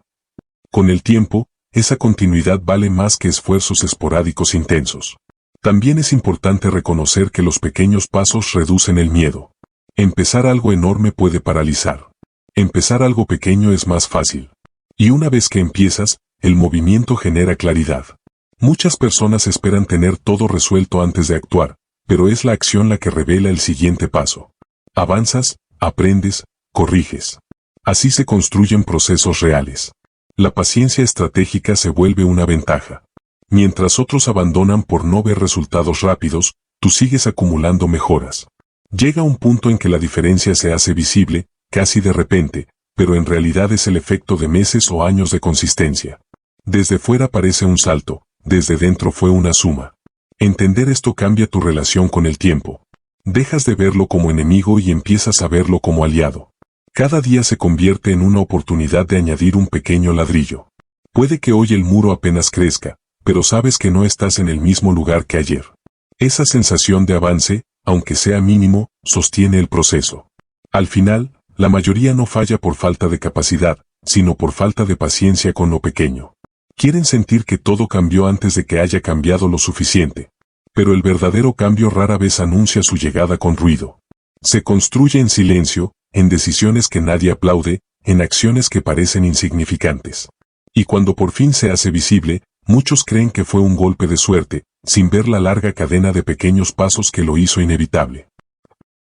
Con el tiempo, esa continuidad vale más que esfuerzos esporádicos intensos. También es importante reconocer que los pequeños pasos reducen el miedo. Empezar algo enorme puede paralizar. Empezar algo pequeño es más fácil. Y una vez que empiezas, el movimiento genera claridad. Muchas personas esperan tener todo resuelto antes de actuar, pero es la acción la que revela el siguiente paso. Avanzas, aprendes, corriges. Así se construyen procesos reales. La paciencia estratégica se vuelve una ventaja. Mientras otros abandonan por no ver resultados rápidos, tú sigues acumulando mejoras. Llega un punto en que la diferencia se hace visible, casi de repente, pero en realidad es el efecto de meses o años de consistencia. Desde fuera parece un salto, desde dentro fue una suma. Entender esto cambia tu relación con el tiempo. Dejas de verlo como enemigo y empiezas a verlo como aliado. Cada día se convierte en una oportunidad de añadir un pequeño ladrillo. Puede que hoy el muro apenas crezca, pero sabes que no estás en el mismo lugar que ayer. Esa sensación de avance, aunque sea mínimo, sostiene el proceso. Al final, la mayoría no falla por falta de capacidad, sino por falta de paciencia con lo pequeño. Quieren sentir que todo cambió antes de que haya cambiado lo suficiente. Pero el verdadero cambio rara vez anuncia su llegada con ruido. Se construye en silencio, en decisiones que nadie aplaude, en acciones que parecen insignificantes. Y cuando por fin se hace visible, muchos creen que fue un golpe de suerte, sin ver la larga cadena de pequeños pasos que lo hizo inevitable.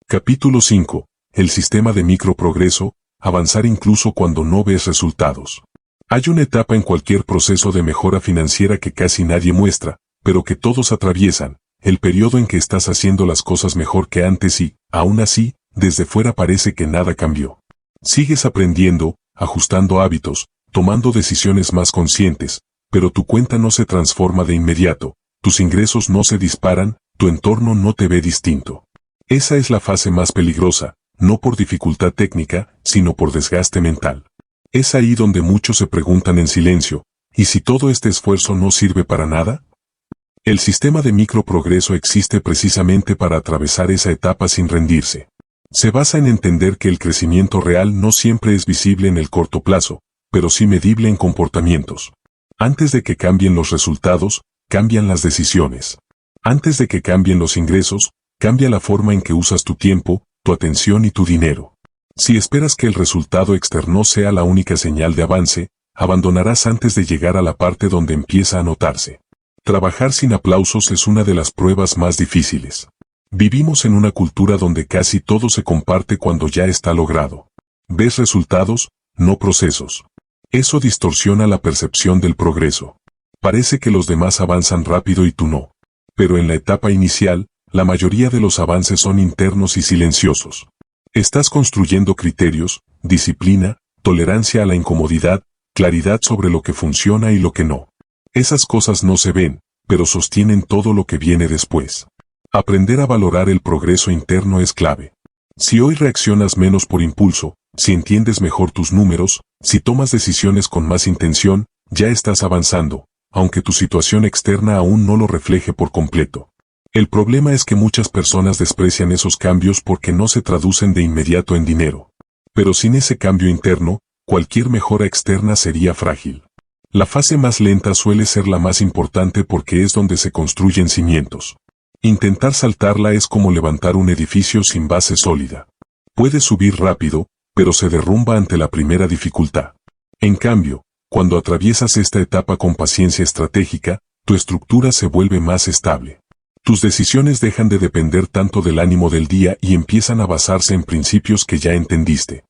Capítulo 5. El sistema de microprogreso, avanzar incluso cuando no ves resultados. Hay una etapa en cualquier proceso de mejora financiera que casi nadie muestra, pero que todos atraviesan, el periodo en que estás haciendo las cosas mejor que antes y, aún así, desde fuera parece que nada cambió. Sigues aprendiendo, ajustando hábitos, tomando decisiones más conscientes, pero tu cuenta no se transforma de inmediato, tus ingresos no se disparan, tu entorno no te ve distinto. Esa es la fase más peligrosa, no por dificultad técnica, sino por desgaste mental. Es ahí donde muchos se preguntan en silencio, ¿y si todo este esfuerzo no sirve para nada? El sistema de microprogreso existe precisamente para atravesar esa etapa sin rendirse. Se basa en entender que el crecimiento real no siempre es visible en el corto plazo, pero sí medible en comportamientos. Antes de que cambien los resultados, cambian las decisiones. Antes de que cambien los ingresos, cambia la forma en que usas tu tiempo, tu atención y tu dinero. Si esperas que el resultado externo sea la única señal de avance, abandonarás antes de llegar a la parte donde empieza a notarse. Trabajar sin aplausos es una de las pruebas más difíciles. Vivimos en una cultura donde casi todo se comparte cuando ya está logrado. Ves resultados, no procesos. Eso distorsiona la percepción del progreso. Parece que los demás avanzan rápido y tú no. Pero en la etapa inicial, la mayoría de los avances son internos y silenciosos. Estás construyendo criterios, disciplina, tolerancia a la incomodidad, claridad sobre lo que funciona y lo que no. Esas cosas no se ven, pero sostienen todo lo que viene después. Aprender a valorar el progreso interno es clave. Si hoy reaccionas menos por impulso, si entiendes mejor tus números, si tomas decisiones con más intención, ya estás avanzando, aunque tu situación externa aún no lo refleje por completo. El problema es que muchas personas desprecian esos cambios porque no se traducen de inmediato en dinero. Pero sin ese cambio interno, cualquier mejora externa sería frágil. La fase más lenta suele ser la más importante porque es donde se construyen cimientos. Intentar saltarla es como levantar un edificio sin base sólida. Puedes subir rápido, pero se derrumba ante la primera dificultad. En cambio, cuando atraviesas esta etapa con paciencia estratégica, tu estructura se vuelve más estable. Tus decisiones dejan de depender tanto del ánimo del día y empiezan a basarse en principios que ya entendiste.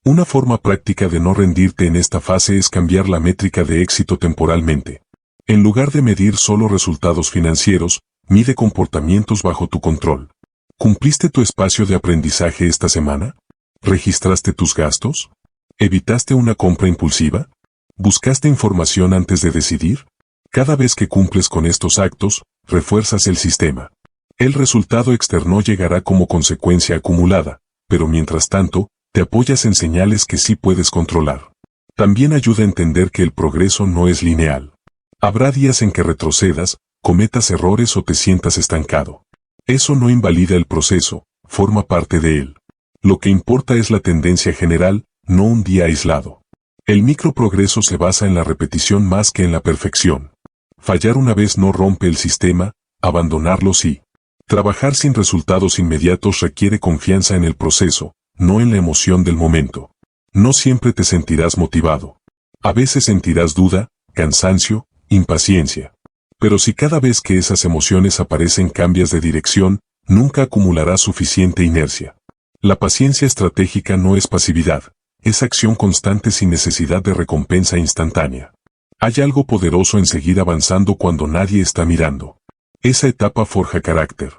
Una forma práctica de no rendirte en esta fase es cambiar la métrica de éxito temporalmente. En lugar de medir solo resultados financieros, mide comportamientos bajo tu control. ¿Cumpliste tu espacio de aprendizaje esta semana? ¿Registraste tus gastos? ¿Evitaste una compra impulsiva? ¿Buscaste información antes de decidir? Cada vez que cumples con estos actos, refuerzas el sistema. El resultado externo llegará como consecuencia acumulada, pero mientras tanto, te apoyas en señales que sí puedes controlar. También ayuda a entender que el progreso no es lineal. Habrá días en que retrocedas, cometas errores o te sientas estancado. Eso no invalida el proceso, forma parte de él. Lo que importa es la tendencia general, no un día aislado. El microprogreso se basa en la repetición más que en la perfección. Fallar una vez no rompe el sistema, abandonarlo sí. Trabajar sin resultados inmediatos requiere confianza en el proceso, no en la emoción del momento. No siempre te sentirás motivado. A veces sentirás duda, cansancio, impaciencia. Pero si cada vez que esas emociones aparecen cambias de dirección, nunca acumularás suficiente inercia. La paciencia estratégica no es pasividad, es acción constante sin necesidad de recompensa instantánea. Hay algo poderoso en seguir avanzando cuando nadie está mirando. Esa etapa forja carácter.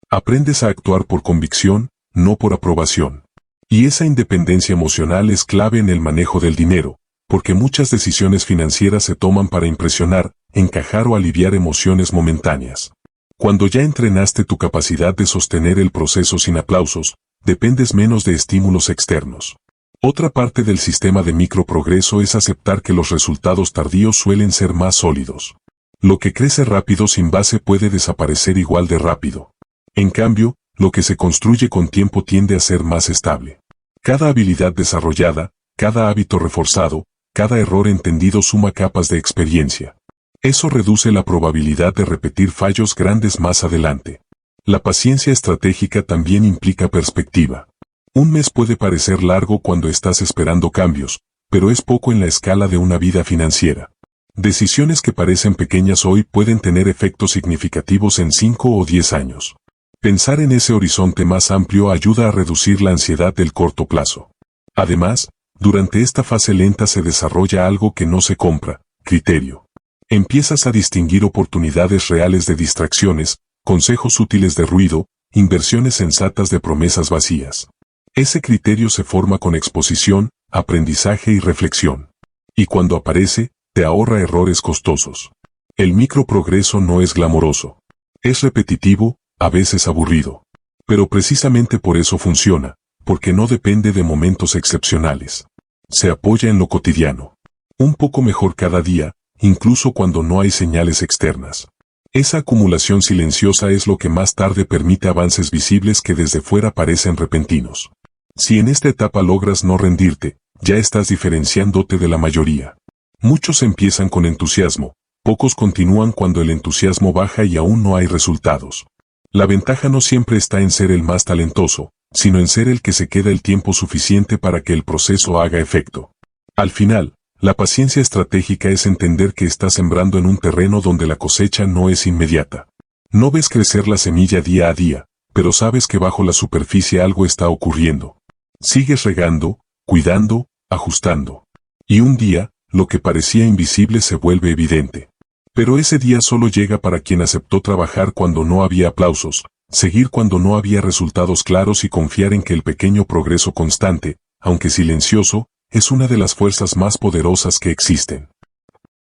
Aprendes a actuar por convicción, no por aprobación. Y esa independencia emocional es clave en el manejo del dinero, porque muchas decisiones financieras se toman para impresionar, encajar o aliviar emociones momentáneas. Cuando ya entrenaste tu capacidad de sostener el proceso sin aplausos, dependes menos de estímulos externos. Otra parte del sistema de microprogreso es aceptar que los resultados tardíos suelen ser más sólidos. Lo que crece rápido sin base puede desaparecer igual de rápido. En cambio, lo que se construye con tiempo tiende a ser más estable. Cada habilidad desarrollada, cada hábito reforzado, cada error entendido suma capas de experiencia. Eso reduce la probabilidad de repetir fallos grandes más adelante. La paciencia estratégica también implica perspectiva. Un mes puede parecer largo cuando estás esperando cambios, pero es poco en la escala de una vida financiera. Decisiones que parecen pequeñas hoy pueden tener efectos significativos en 5 o 10 años. Pensar en ese horizonte más amplio ayuda a reducir la ansiedad del corto plazo. Además, durante esta fase lenta se desarrolla algo que no se compra, criterio. Empiezas a distinguir oportunidades reales de distracciones, consejos útiles de ruido, inversiones sensatas de promesas vacías. Ese criterio se forma con exposición, aprendizaje y reflexión. Y cuando aparece, te ahorra errores costosos. El microprogreso no es glamoroso. Es repetitivo, a veces aburrido. Pero precisamente por eso funciona, porque no depende de momentos excepcionales. Se apoya en lo cotidiano. Un poco mejor cada día, incluso cuando no hay señales externas. Esa acumulación silenciosa es lo que más tarde permite avances visibles que desde fuera parecen repentinos. Si en esta etapa logras no rendirte, ya estás diferenciándote de la mayoría. Muchos empiezan con entusiasmo, pocos continúan cuando el entusiasmo baja y aún no hay resultados. La ventaja no siempre está en ser el más talentoso, sino en ser el que se queda el tiempo suficiente para que el proceso haga efecto. Al final, la paciencia estratégica es entender que estás sembrando en un terreno donde la cosecha no es inmediata. No ves crecer la semilla día a día, pero sabes que bajo la superficie algo está ocurriendo. Sigues regando, cuidando, ajustando. Y un día, lo que parecía invisible se vuelve evidente. Pero ese día solo llega para quien aceptó trabajar cuando no había aplausos, seguir cuando no había resultados claros y confiar en que el pequeño progreso constante, aunque silencioso, es una de las fuerzas más poderosas que existen.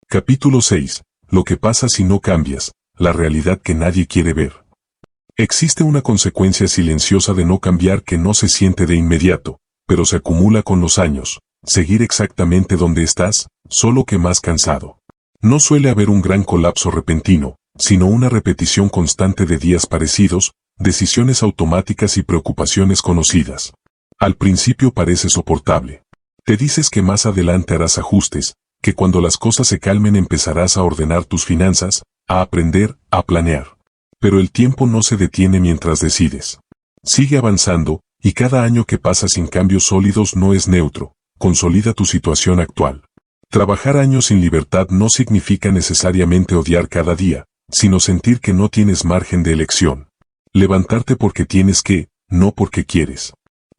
Capítulo 6. Lo que pasa si no cambias, la realidad que nadie quiere ver. Existe una consecuencia silenciosa de no cambiar que no se siente de inmediato, pero se acumula con los años. Seguir exactamente donde estás, solo que más cansado. No suele haber un gran colapso repentino, sino una repetición constante de días parecidos, decisiones automáticas y preocupaciones conocidas. Al principio parece soportable. Te dices que más adelante harás ajustes, que cuando las cosas se calmen empezarás a ordenar tus finanzas, a aprender, a planear. Pero el tiempo no se detiene mientras decides. Sigue avanzando, y cada año que pasa sin cambios sólidos no es neutro, consolida tu situación actual. Trabajar años sin libertad no significa necesariamente odiar cada día, sino sentir que no tienes margen de elección. Levantarte porque tienes que, no porque quieres.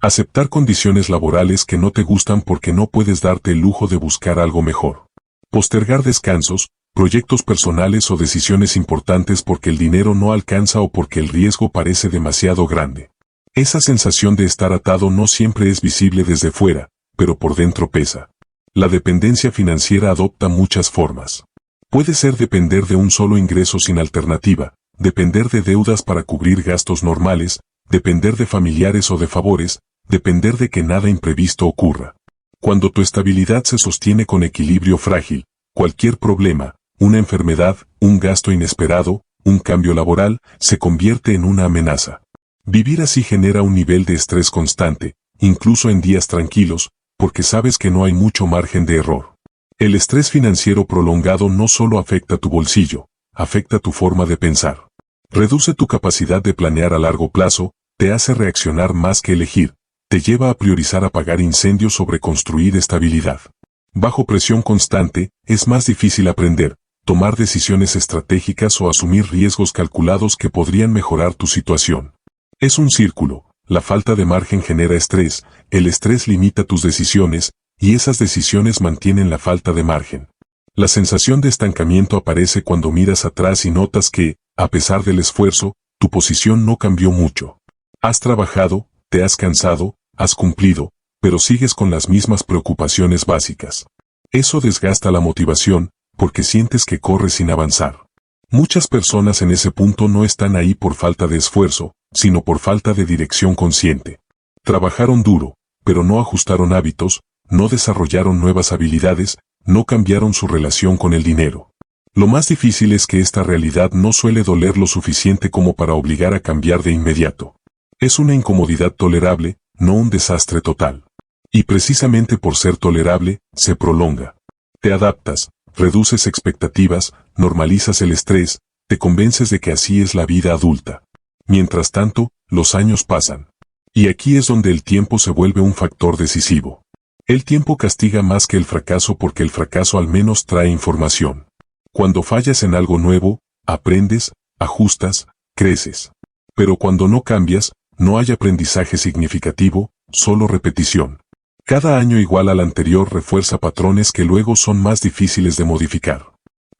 Aceptar condiciones laborales que no te gustan porque no puedes darte el lujo de buscar algo mejor. Postergar descansos, proyectos personales o decisiones importantes porque el dinero no alcanza o porque el riesgo parece demasiado grande. Esa sensación de estar atado no siempre es visible desde fuera, pero por dentro pesa. La dependencia financiera adopta muchas formas. Puede ser depender de un solo ingreso sin alternativa, depender de deudas para cubrir gastos normales, depender de familiares o de favores, depender de que nada imprevisto ocurra. Cuando tu estabilidad se sostiene con equilibrio frágil, cualquier problema, una enfermedad, un gasto inesperado, un cambio laboral, se convierte en una amenaza. Vivir así genera un nivel de estrés constante, incluso en días tranquilos, porque sabes que no hay mucho margen de error. El estrés financiero prolongado no solo afecta tu bolsillo, afecta tu forma de pensar. Reduce tu capacidad de planear a largo plazo, te hace reaccionar más que elegir, te lleva a priorizar apagar incendios sobre construir estabilidad. Bajo presión constante, es más difícil aprender, tomar decisiones estratégicas o asumir riesgos calculados que podrían mejorar tu situación. Es un círculo, la falta de margen genera estrés, el estrés limita tus decisiones, y esas decisiones mantienen la falta de margen. La sensación de estancamiento aparece cuando miras atrás y notas que, a pesar del esfuerzo, tu posición no cambió mucho. Has trabajado, te has cansado, has cumplido, pero sigues con las mismas preocupaciones básicas. Eso desgasta la motivación, porque sientes que corres sin avanzar. Muchas personas en ese punto no están ahí por falta de esfuerzo, sino por falta de dirección consciente. Trabajaron duro, pero no ajustaron hábitos, no desarrollaron nuevas habilidades, no cambiaron su relación con el dinero. Lo más difícil es que esta realidad no suele doler lo suficiente como para obligar a cambiar de inmediato. Es una incomodidad tolerable, no un desastre total. Y precisamente por ser tolerable, se prolonga. Te adaptas, reduces expectativas, normalizas el estrés, te convences de que así es la vida adulta. Mientras tanto, los años pasan. Y aquí es donde el tiempo se vuelve un factor decisivo. El tiempo castiga más que el fracaso porque el fracaso al menos trae información. Cuando fallas en algo nuevo, aprendes, ajustas, creces. Pero cuando no cambias, no hay aprendizaje significativo, solo repetición. Cada año igual al anterior refuerza patrones que luego son más difíciles de modificar.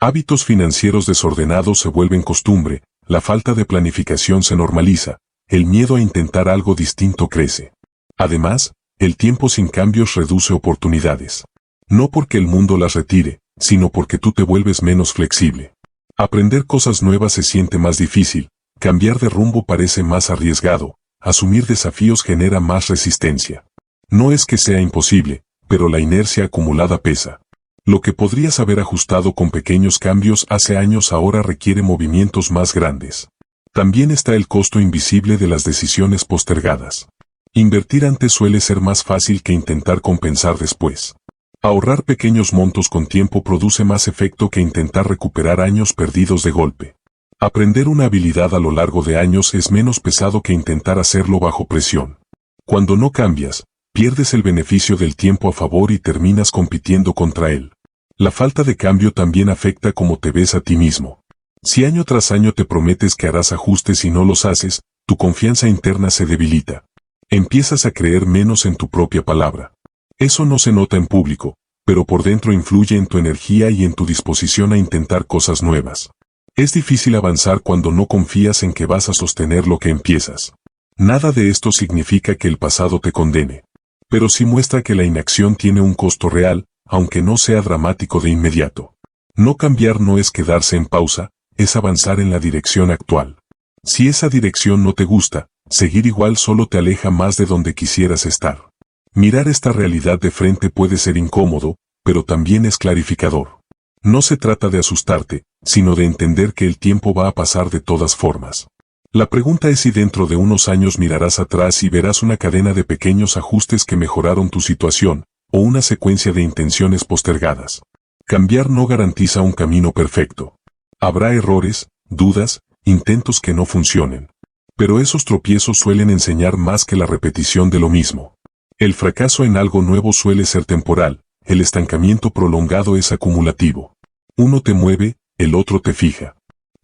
Hábitos financieros desordenados se vuelven costumbre, la falta de planificación se normaliza, el miedo a intentar algo distinto crece. Además, el tiempo sin cambios reduce oportunidades. No porque el mundo las retire, sino porque tú te vuelves menos flexible. Aprender cosas nuevas se siente más difícil, cambiar de rumbo parece más arriesgado, asumir desafíos genera más resistencia. No es que sea imposible, pero la inercia acumulada pesa. Lo que podrías haber ajustado con pequeños cambios hace años ahora requiere movimientos más grandes. También está el costo invisible de las decisiones postergadas. Invertir antes suele ser más fácil que intentar compensar después. Ahorrar pequeños montos con tiempo produce más efecto que intentar recuperar años perdidos de golpe. Aprender una habilidad a lo largo de años es menos pesado que intentar hacerlo bajo presión. Cuando no cambias, pierdes el beneficio del tiempo a favor y terminas compitiendo contra él. La falta de cambio también afecta cómo te ves a ti mismo. Si año tras año te prometes que harás ajustes y no los haces, tu confianza interna se debilita. Empiezas a creer menos en tu propia palabra. Eso no se nota en público, pero por dentro influye en tu energía y en tu disposición a intentar cosas nuevas. Es difícil avanzar cuando no confías en que vas a sostener lo que empiezas. Nada de esto significa que el pasado te condene, pero sí muestra que la inacción tiene un costo real, aunque no sea dramático de inmediato. No cambiar no es quedarse en pausa, es avanzar en la dirección actual. Si esa dirección no te gusta, seguir igual solo te aleja más de donde quisieras estar. Mirar esta realidad de frente puede ser incómodo, pero también es clarificador. No se trata de asustarte, sino de entender que el tiempo va a pasar de todas formas. La pregunta es si dentro de unos años mirarás atrás y verás una cadena de pequeños ajustes que mejoraron tu situación, o una secuencia de intenciones postergadas. Cambiar no garantiza un camino perfecto. Habrá errores, dudas, intentos que no funcionen. Pero esos tropiezos suelen enseñar más que la repetición de lo mismo. El fracaso en algo nuevo suele ser temporal, el estancamiento prolongado es acumulativo. Uno te mueve, el otro te fija.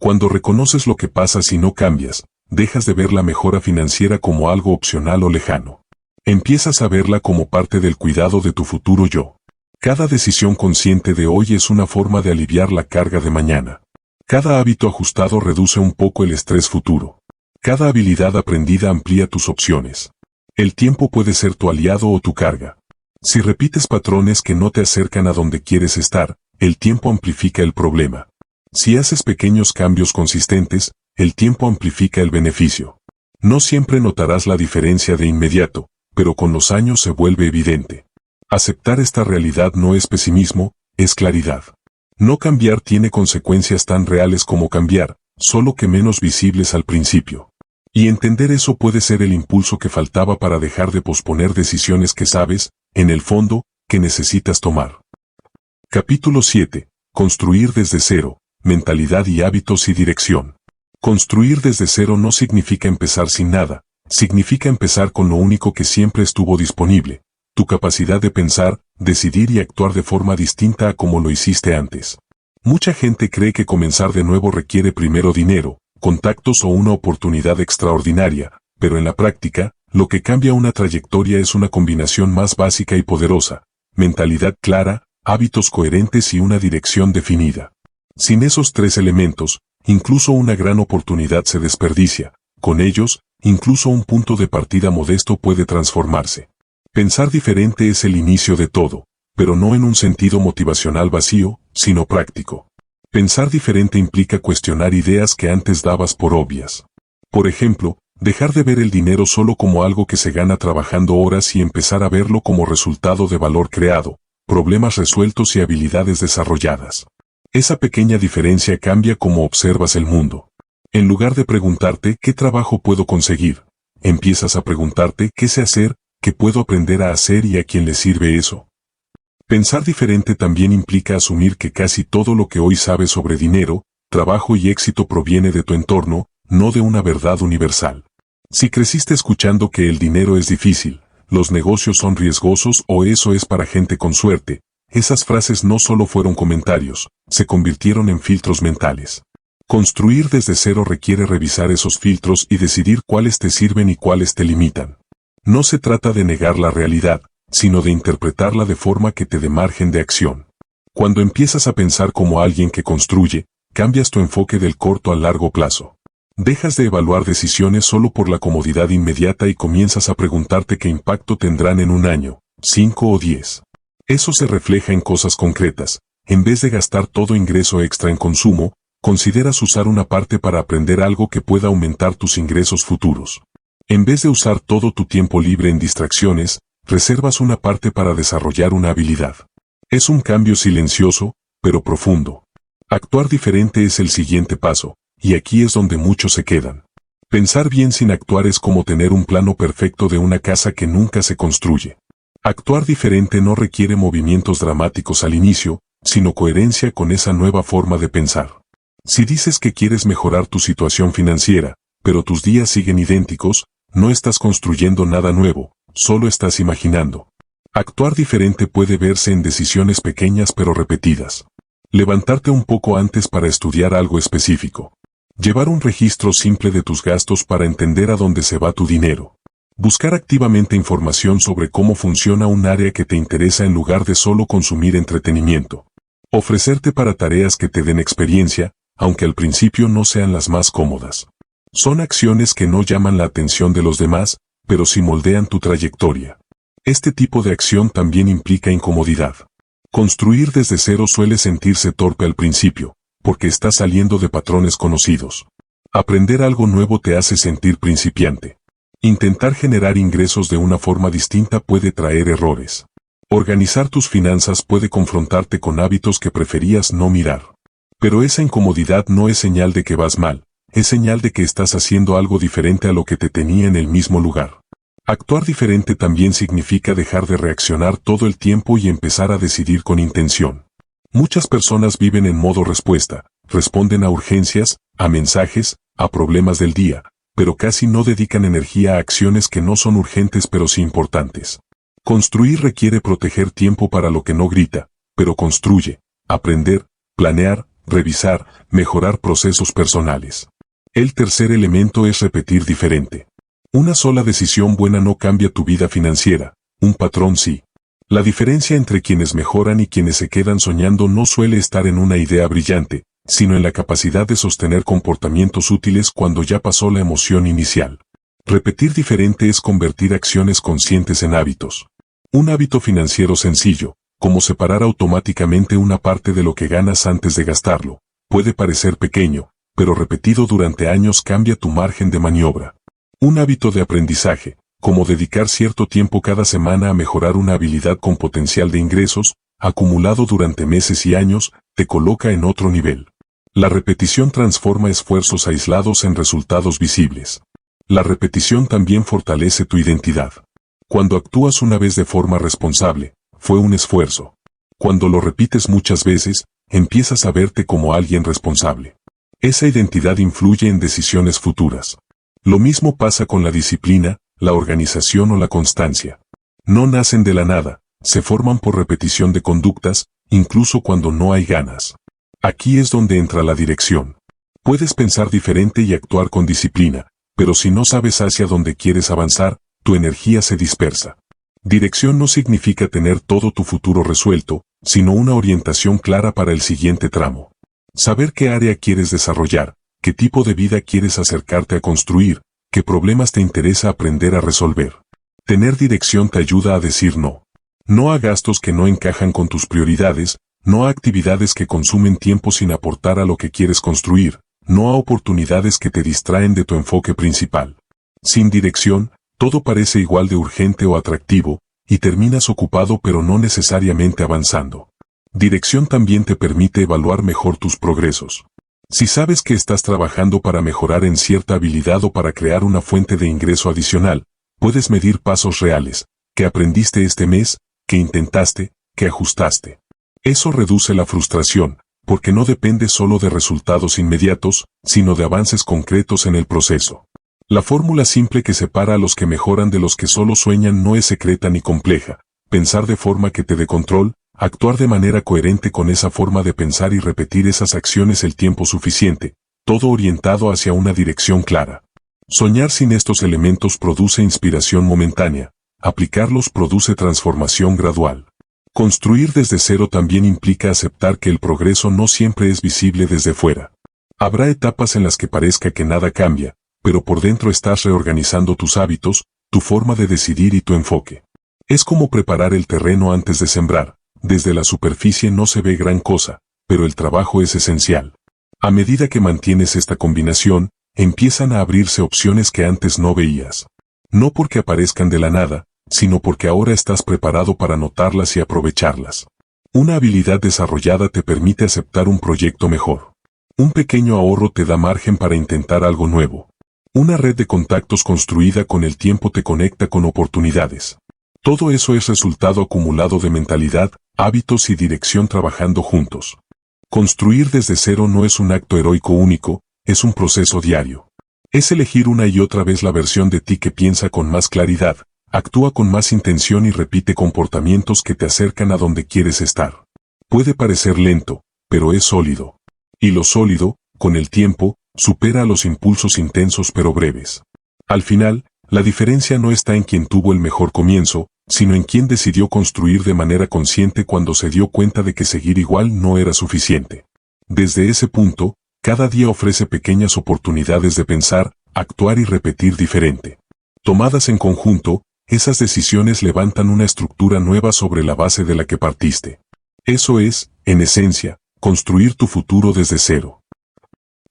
Cuando reconoces lo que pasa si no cambias, dejas de ver la mejora financiera como algo opcional o lejano. Empiezas a verla como parte del cuidado de tu futuro yo. Cada decisión consciente de hoy es una forma de aliviar la carga de mañana. Cada hábito ajustado reduce un poco el estrés futuro. Cada habilidad aprendida amplía tus opciones. El tiempo puede ser tu aliado o tu carga. Si repites patrones que no te acercan a donde quieres estar, el tiempo amplifica el problema. Si haces pequeños cambios consistentes, el tiempo amplifica el beneficio. No siempre notarás la diferencia de inmediato, pero con los años se vuelve evidente. Aceptar esta realidad no es pesimismo, es claridad. No cambiar tiene consecuencias tan reales como cambiar, solo que menos visibles al principio. Y entender eso puede ser el impulso que faltaba para dejar de posponer decisiones que sabes, en el fondo, que necesitas tomar. Capítulo 7. Construir desde cero, mentalidad y hábitos y dirección. Construir desde cero no significa empezar sin nada, significa empezar con lo único que siempre estuvo disponible, tu capacidad de pensar, decidir y actuar de forma distinta a como lo hiciste antes. Mucha gente cree que comenzar de nuevo requiere primero dinero, contactos o una oportunidad extraordinaria, pero en la práctica, lo que cambia una trayectoria es una combinación más básica y poderosa, mentalidad clara, hábitos coherentes y una dirección definida. Sin esos tres elementos, incluso una gran oportunidad se desperdicia. Con ellos, incluso un punto de partida modesto puede transformarse. Pensar diferente es el inicio de todo, pero no en un sentido motivacional vacío, sino práctico. Pensar diferente implica cuestionar ideas que antes dabas por obvias. Por ejemplo, dejar de ver el dinero solo como algo que se gana trabajando horas y empezar a verlo como resultado de valor creado, problemas resueltos y habilidades desarrolladas. Esa pequeña diferencia cambia cómo observas el mundo. En lugar de preguntarte ¿qué trabajo puedo conseguir?, empiezas a preguntarte ¿qué sé hacer?, ¿qué puedo aprender a hacer y a quién le sirve eso? Pensar diferente también implica asumir que casi todo lo que hoy sabes sobre dinero, trabajo y éxito proviene de tu entorno, no de una verdad universal. Si creciste escuchando que el dinero es difícil, los negocios son riesgosos o eso es para gente con suerte, esas frases no solo fueron comentarios, se convirtieron en filtros mentales. Construir desde cero requiere revisar esos filtros y decidir cuáles te sirven y cuáles te limitan. No se trata de negar la realidad, sino de interpretarla de forma que te dé margen de acción. Cuando empiezas a pensar como alguien que construye, cambias tu enfoque del corto al largo plazo. Dejas de evaluar decisiones solo por la comodidad inmediata y comienzas a preguntarte qué impacto tendrán en un año, 5 o 10. Eso se refleja en cosas concretas. En vez de gastar todo ingreso extra en consumo, consideras usar una parte para aprender algo que pueda aumentar tus ingresos futuros. En vez de usar todo tu tiempo libre en distracciones, reservas una parte para desarrollar una habilidad. Es un cambio silencioso, pero profundo. Actuar diferente es el siguiente paso, y aquí es donde muchos se quedan. Pensar bien sin actuar es como tener un plano perfecto de una casa que nunca se construye. Actuar diferente no requiere movimientos dramáticos al inicio, sino coherencia con esa nueva forma de pensar. Si dices que quieres mejorar tu situación financiera, pero tus días siguen idénticos, no estás construyendo nada nuevo, solo estás imaginando. Actuar diferente puede verse en decisiones pequeñas pero repetidas. Levantarte un poco antes para estudiar algo específico. Llevar un registro simple de tus gastos para entender a dónde se va tu dinero. Buscar activamente información sobre cómo funciona un área que te interesa en lugar de solo consumir entretenimiento. Ofrecerte para tareas que te den experiencia, aunque al principio no sean las más cómodas. Son acciones que no llaman la atención de los demás, pero sí moldean tu trayectoria. Este tipo de acción también implica incomodidad. Construir desde cero suele sentirse torpe al principio, porque estás saliendo de patrones conocidos. Aprender algo nuevo te hace sentir principiante. Intentar generar ingresos de una forma distinta puede traer errores. Organizar tus finanzas puede confrontarte con hábitos que preferías no mirar. Pero esa incomodidad no es señal de que vas mal, es señal de que estás haciendo algo diferente a lo que te tenía en el mismo lugar. Actuar diferente también significa dejar de reaccionar todo el tiempo y empezar a decidir con intención. Muchas personas viven en modo respuesta, responden a urgencias, a mensajes, a problemas del día, pero casi no dedican energía a acciones que no son urgentes pero sí importantes. Construir requiere proteger tiempo para lo que no grita, pero construye, aprender, planear, revisar, mejorar procesos personales. El tercer elemento es repetir diferente. Una sola decisión buena no cambia tu vida financiera, un patrón sí. La diferencia entre quienes mejoran y quienes se quedan soñando no suele estar en una idea brillante, sino en la capacidad de sostener comportamientos útiles cuando ya pasó la emoción inicial. Repetir diferente es convertir acciones conscientes en hábitos. Un hábito financiero sencillo, como separar automáticamente una parte de lo que ganas antes de gastarlo, puede parecer pequeño, pero repetido durante años cambia tu margen de maniobra. Un hábito de aprendizaje, como dedicar cierto tiempo cada semana a mejorar una habilidad con potencial de ingresos, acumulado durante meses y años, te coloca en otro nivel. La repetición transforma esfuerzos aislados en resultados visibles. La repetición también fortalece tu identidad. Cuando actúas una vez de forma responsable, fue un esfuerzo. Cuando lo repites muchas veces, empiezas a verte como alguien responsable. Esa identidad influye en decisiones futuras. Lo mismo pasa con la disciplina, la organización o la constancia. No nacen de la nada, se forman por repetición de conductas, incluso cuando no hay ganas. Aquí es donde entra la dirección. Puedes pensar diferente y actuar con disciplina, pero si no sabes hacia dónde quieres avanzar, tu energía se dispersa. Dirección no significa tener todo tu futuro resuelto, sino una orientación clara para el siguiente tramo. Saber qué área quieres desarrollar, qué tipo de vida quieres acercarte a construir, qué problemas te interesa aprender a resolver. Tener dirección te ayuda a decir no. No a gastos que no encajan con tus prioridades, no a actividades que consumen tiempo sin aportar a lo que quieres construir, no a oportunidades que te distraen de tu enfoque principal. Sin dirección, todo parece igual de urgente o atractivo, y terminas ocupado pero no necesariamente avanzando. Dirección también te permite evaluar mejor tus progresos. Si sabes que estás trabajando para mejorar en cierta habilidad o para crear una fuente de ingreso adicional, puedes medir pasos reales, que aprendiste este mes, que intentaste, que ajustaste. Eso reduce la frustración, porque no depende solo de resultados inmediatos, sino de avances concretos en el proceso. La fórmula simple que separa a los que mejoran de los que solo sueñan no es secreta ni compleja. Pensar de forma que te dé control, actuar de manera coherente con esa forma de pensar y repetir esas acciones el tiempo suficiente, todo orientado hacia una dirección clara. Soñar sin estos elementos produce inspiración momentánea, aplicarlos produce transformación gradual. Construir desde cero también implica aceptar que el progreso no siempre es visible desde fuera. Habrá etapas en las que parezca que nada cambia, pero por dentro estás reorganizando tus hábitos, tu forma de decidir y tu enfoque. Es como preparar el terreno antes de sembrar. Desde la superficie no se ve gran cosa, pero el trabajo es esencial. A medida que mantienes esta combinación, empiezan a abrirse opciones que antes no veías. No porque aparezcan de la nada, sino porque ahora estás preparado para notarlas y aprovecharlas. Una habilidad desarrollada te permite aceptar un proyecto mejor. Un pequeño ahorro te da margen para intentar algo nuevo. Una red de contactos construida con el tiempo te conecta con oportunidades. Todo eso es resultado acumulado de mentalidad, hábitos y dirección trabajando juntos. Construir desde cero no es un acto heroico único, es un proceso diario. Es elegir una y otra vez la versión de ti que piensa con más claridad, actúa con más intención y repite comportamientos que te acercan a donde quieres estar. Puede parecer lento, pero es sólido. Y lo sólido, con el tiempo, supera a los impulsos intensos pero breves. Al final, la diferencia no está en quien tuvo el mejor comienzo, sino en quien decidió construir de manera consciente cuando se dio cuenta de que seguir igual no era suficiente. Desde ese punto, cada día ofrece pequeñas oportunidades de pensar, actuar y repetir diferente. Tomadas en conjunto, esas decisiones levantan una estructura nueva sobre la base de la que partiste. Eso es, en esencia, construir tu futuro desde cero.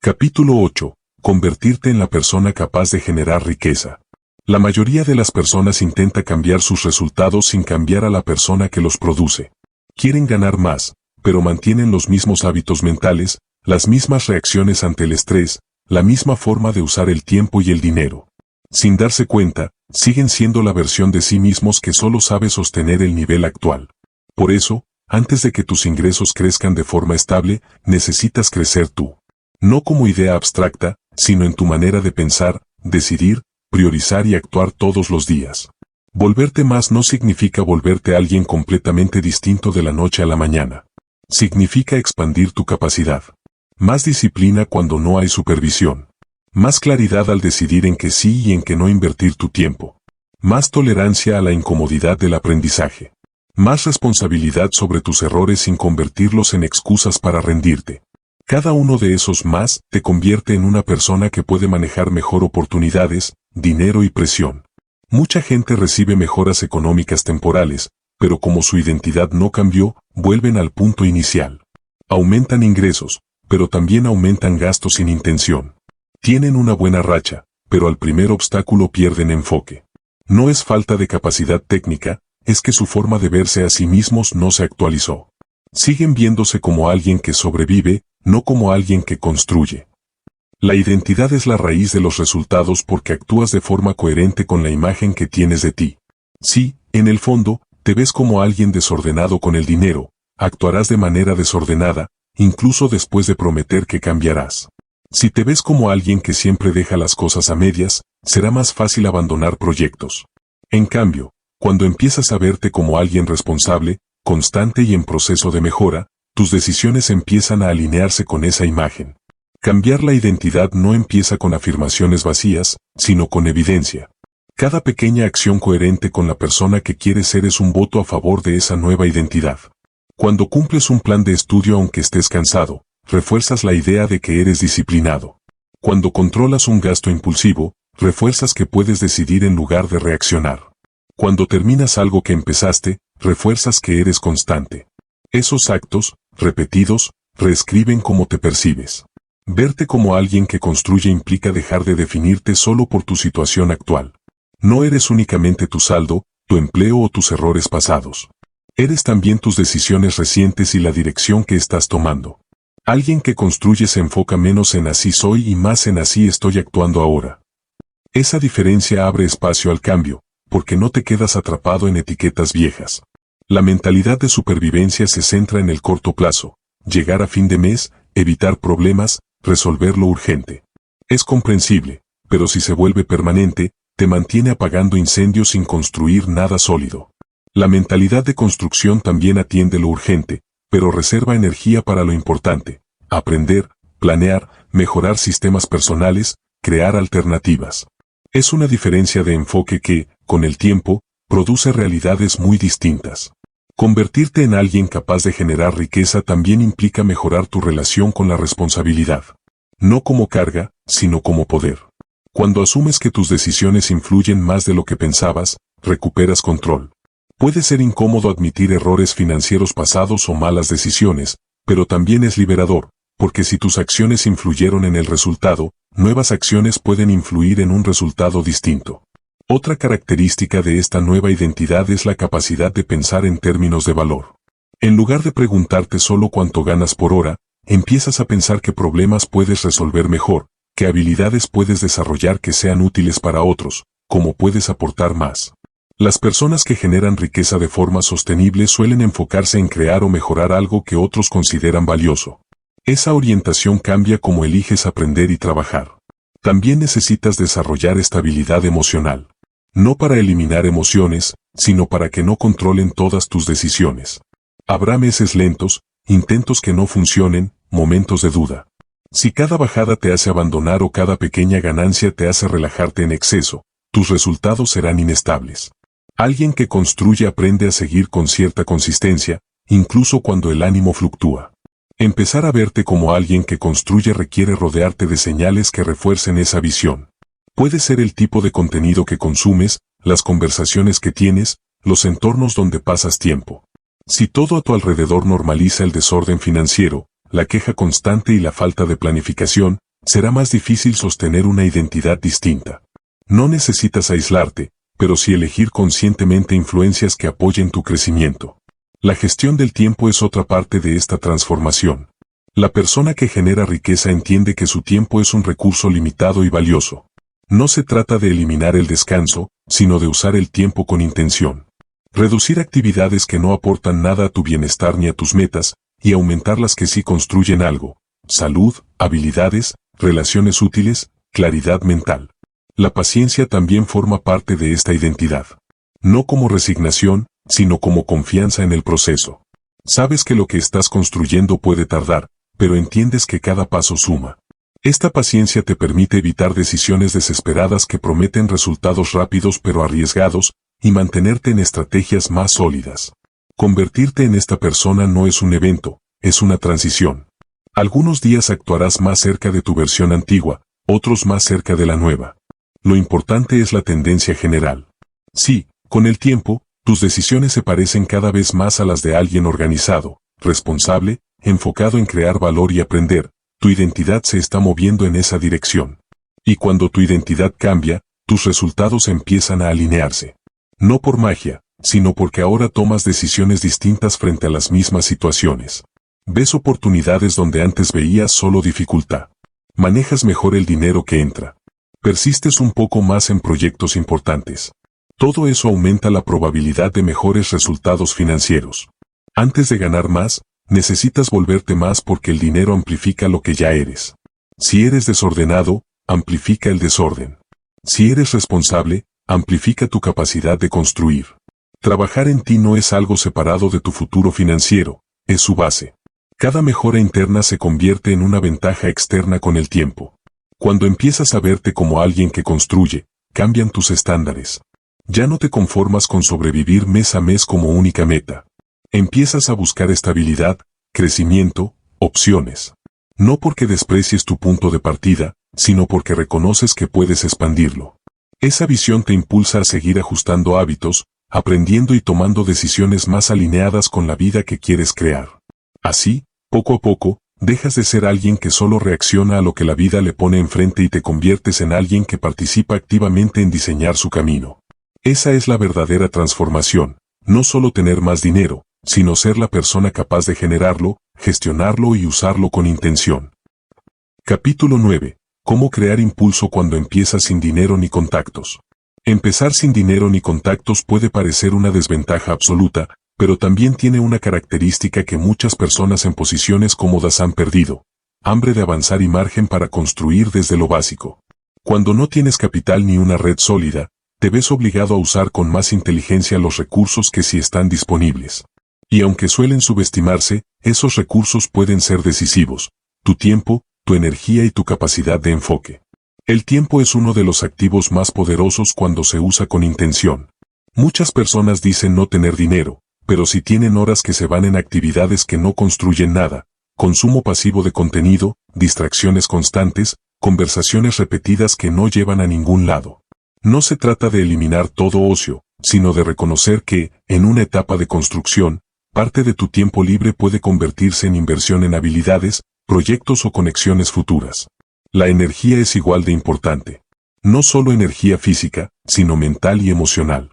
Capítulo 8. Convertirte en la persona capaz de generar riqueza. La mayoría de las personas intenta cambiar sus resultados sin cambiar a la persona que los produce. Quieren ganar más, pero mantienen los mismos hábitos mentales, las mismas reacciones ante el estrés, la misma forma de usar el tiempo y el dinero. Sin darse cuenta, siguen siendo la versión de sí mismos que solo sabe sostener el nivel actual. Por eso, antes de que tus ingresos crezcan de forma estable, necesitas crecer tú. No como idea abstracta, sino en tu manera de pensar, decidir, priorizar y actuar todos los días. Volverte más no significa volverte alguien completamente distinto de la noche a la mañana. Significa expandir tu capacidad. Más disciplina cuando no hay supervisión. Más claridad al decidir en que sí y en que no invertir tu tiempo. Más tolerancia a la incomodidad del aprendizaje. Más responsabilidad sobre tus errores sin convertirlos en excusas para rendirte. Cada uno de esos más te convierte en una persona que puede manejar mejor oportunidades, dinero y presión. Mucha gente recibe mejoras económicas temporales, pero como su identidad no cambió, vuelven al punto inicial. Aumentan ingresos, pero también aumentan gastos sin intención. Tienen una buena racha, pero al primer obstáculo pierden enfoque. No es falta de capacidad técnica, es que su forma de verse a sí mismos no se actualizó. Siguen viéndose como alguien que sobrevive, no como alguien que construye. La identidad es la raíz de los resultados porque actúas de forma coherente con la imagen que tienes de ti. Si, en el fondo, te ves como alguien desordenado con el dinero, actuarás de manera desordenada, incluso después de prometer que cambiarás. Si te ves como alguien que siempre deja las cosas a medias, será más fácil abandonar proyectos. En cambio, cuando empiezas a verte como alguien responsable, constante y en proceso de mejora, tus decisiones empiezan a alinearse con esa imagen. Cambiar la identidad no empieza con afirmaciones vacías, sino con evidencia. Cada pequeña acción coherente con la persona que quieres ser es un voto a favor de esa nueva identidad. Cuando cumples un plan de estudio aunque estés cansado, refuerzas la idea de que eres disciplinado. Cuando controlas un gasto impulsivo, refuerzas que puedes decidir en lugar de reaccionar. Cuando terminas algo que empezaste, refuerzas que eres constante. Esos actos, repetidos, reescriben cómo te percibes. Verte como alguien que construye implica dejar de definirte solo por tu situación actual. No eres únicamente tu saldo, tu empleo o tus errores pasados. Eres también tus decisiones recientes y la dirección que estás tomando. Alguien que construye se enfoca menos en así soy y más en así estoy actuando ahora. Esa diferencia abre espacio al cambio, porque no te quedas atrapado en etiquetas viejas. La mentalidad de supervivencia se centra en el corto plazo, llegar a fin de mes, evitar problemas, resolver lo urgente. Es comprensible, pero si se vuelve permanente, te mantiene apagando incendios sin construir nada sólido. La mentalidad de construcción también atiende lo urgente, pero reserva energía para lo importante: aprender, planear, mejorar sistemas personales, crear alternativas. Es una diferencia de enfoque que, con el tiempo, produce realidades muy distintas. Convertirte en alguien capaz de generar riqueza también implica mejorar tu relación con la responsabilidad. No como carga, sino como poder. Cuando asumes que tus decisiones influyen más de lo que pensabas, recuperas control. Puede ser incómodo admitir errores financieros pasados o malas decisiones, pero también es liberador, porque si tus acciones influyeron en el resultado, nuevas acciones pueden influir en un resultado distinto. Otra característica de esta nueva identidad es la capacidad de pensar en términos de valor. En lugar de preguntarte solo cuánto ganas por hora, empiezas a pensar qué problemas puedes resolver mejor, qué habilidades puedes desarrollar que sean útiles para otros, cómo puedes aportar más. Las personas que generan riqueza de forma sostenible suelen enfocarse en crear o mejorar algo que otros consideran valioso. Esa orientación cambia cómo eliges aprender y trabajar. También necesitas desarrollar estabilidad emocional. No para eliminar emociones, sino para que no controlen todas tus decisiones. Habrá meses lentos, intentos que no funcionen, momentos de duda. Si cada bajada te hace abandonar o cada pequeña ganancia te hace relajarte en exceso, tus resultados serán inestables. Alguien que construye aprende a seguir con cierta consistencia, incluso cuando el ánimo fluctúa. Empezar a verte como alguien que construye requiere rodearte de señales que refuercen esa visión. Puede ser el tipo de contenido que consumes, las conversaciones que tienes, los entornos donde pasas tiempo. Si todo a tu alrededor normaliza el desorden financiero, la queja constante y la falta de planificación, será más difícil sostener una identidad distinta. No necesitas aislarte, pero sí elegir conscientemente influencias que apoyen tu crecimiento. La gestión del tiempo es otra parte de esta transformación. La persona que genera riqueza entiende que su tiempo es un recurso limitado y valioso. No se trata de eliminar el descanso, sino de usar el tiempo con intención. Reducir actividades que no aportan nada a tu bienestar ni a tus metas, y aumentar las que sí construyen algo: salud, habilidades, relaciones útiles, claridad mental. La paciencia también forma parte de esta identidad. No como resignación, sino como confianza en el proceso. Sabes que lo que estás construyendo puede tardar, pero entiendes que cada paso suma. Esta paciencia te permite evitar decisiones desesperadas que prometen resultados rápidos pero arriesgados, y mantenerte en estrategias más sólidas. Convertirte en esta persona no es un evento, es una transición. Algunos días actuarás más cerca de tu versión antigua, otros más cerca de la nueva. Lo importante es la tendencia general. Sí, con el tiempo, tus decisiones se parecen cada vez más a las de alguien organizado, responsable, enfocado en crear valor y aprender. Tu identidad se está moviendo en esa dirección. Y cuando tu identidad cambia, tus resultados empiezan a alinearse. No por magia, sino porque ahora tomas decisiones distintas frente a las mismas situaciones. Ves oportunidades donde antes veías solo dificultad. Manejas mejor el dinero que entra. Persistes un poco más en proyectos importantes. Todo eso aumenta la probabilidad de mejores resultados financieros. Antes de ganar más, necesitas volverte más porque el dinero amplifica lo que ya eres. Si eres desordenado, amplifica el desorden. Si eres responsable, amplifica tu capacidad de construir. Trabajar en ti no es algo separado de tu futuro financiero, es su base. Cada mejora interna se convierte en una ventaja externa con el tiempo. Cuando empiezas a verte como alguien que construye, cambian tus estándares. Ya no te conformas con sobrevivir mes a mes como única meta. Empiezas a buscar estabilidad, crecimiento, opciones. No porque desprecies tu punto de partida, sino porque reconoces que puedes expandirlo. Esa visión te impulsa a seguir ajustando hábitos, aprendiendo y tomando decisiones más alineadas con la vida que quieres crear. Así, poco a poco, dejas de ser alguien que solo reacciona a lo que la vida le pone enfrente y te conviertes en alguien que participa activamente en diseñar su camino. Esa es la verdadera transformación, no solo tener más dinero, sino ser la persona capaz de generarlo, gestionarlo y usarlo con intención. Capítulo 9. ¿Cómo crear impulso cuando empiezas sin dinero ni contactos? Empezar sin dinero ni contactos puede parecer una desventaja absoluta, pero también tiene una característica que muchas personas en posiciones cómodas han perdido: hambre de avanzar y margen para construir desde lo básico. Cuando no tienes capital ni una red sólida, te ves obligado a usar con más inteligencia los recursos que sí están disponibles. Y aunque suelen subestimarse, esos recursos pueden ser decisivos: tu tiempo, tu energía y tu capacidad de enfoque. El tiempo es uno de los activos más poderosos cuando se usa con intención. Muchas personas dicen no tener dinero, pero si tienen horas que se van en actividades que no construyen nada, consumo pasivo de contenido, distracciones constantes, conversaciones repetidas que no llevan a ningún lado. No se trata de eliminar todo ocio, sino de reconocer que, en una etapa de construcción, parte de tu tiempo libre puede convertirse en inversión en habilidades, proyectos o conexiones futuras. La energía es igual de importante. No solo energía física, sino mental y emocional.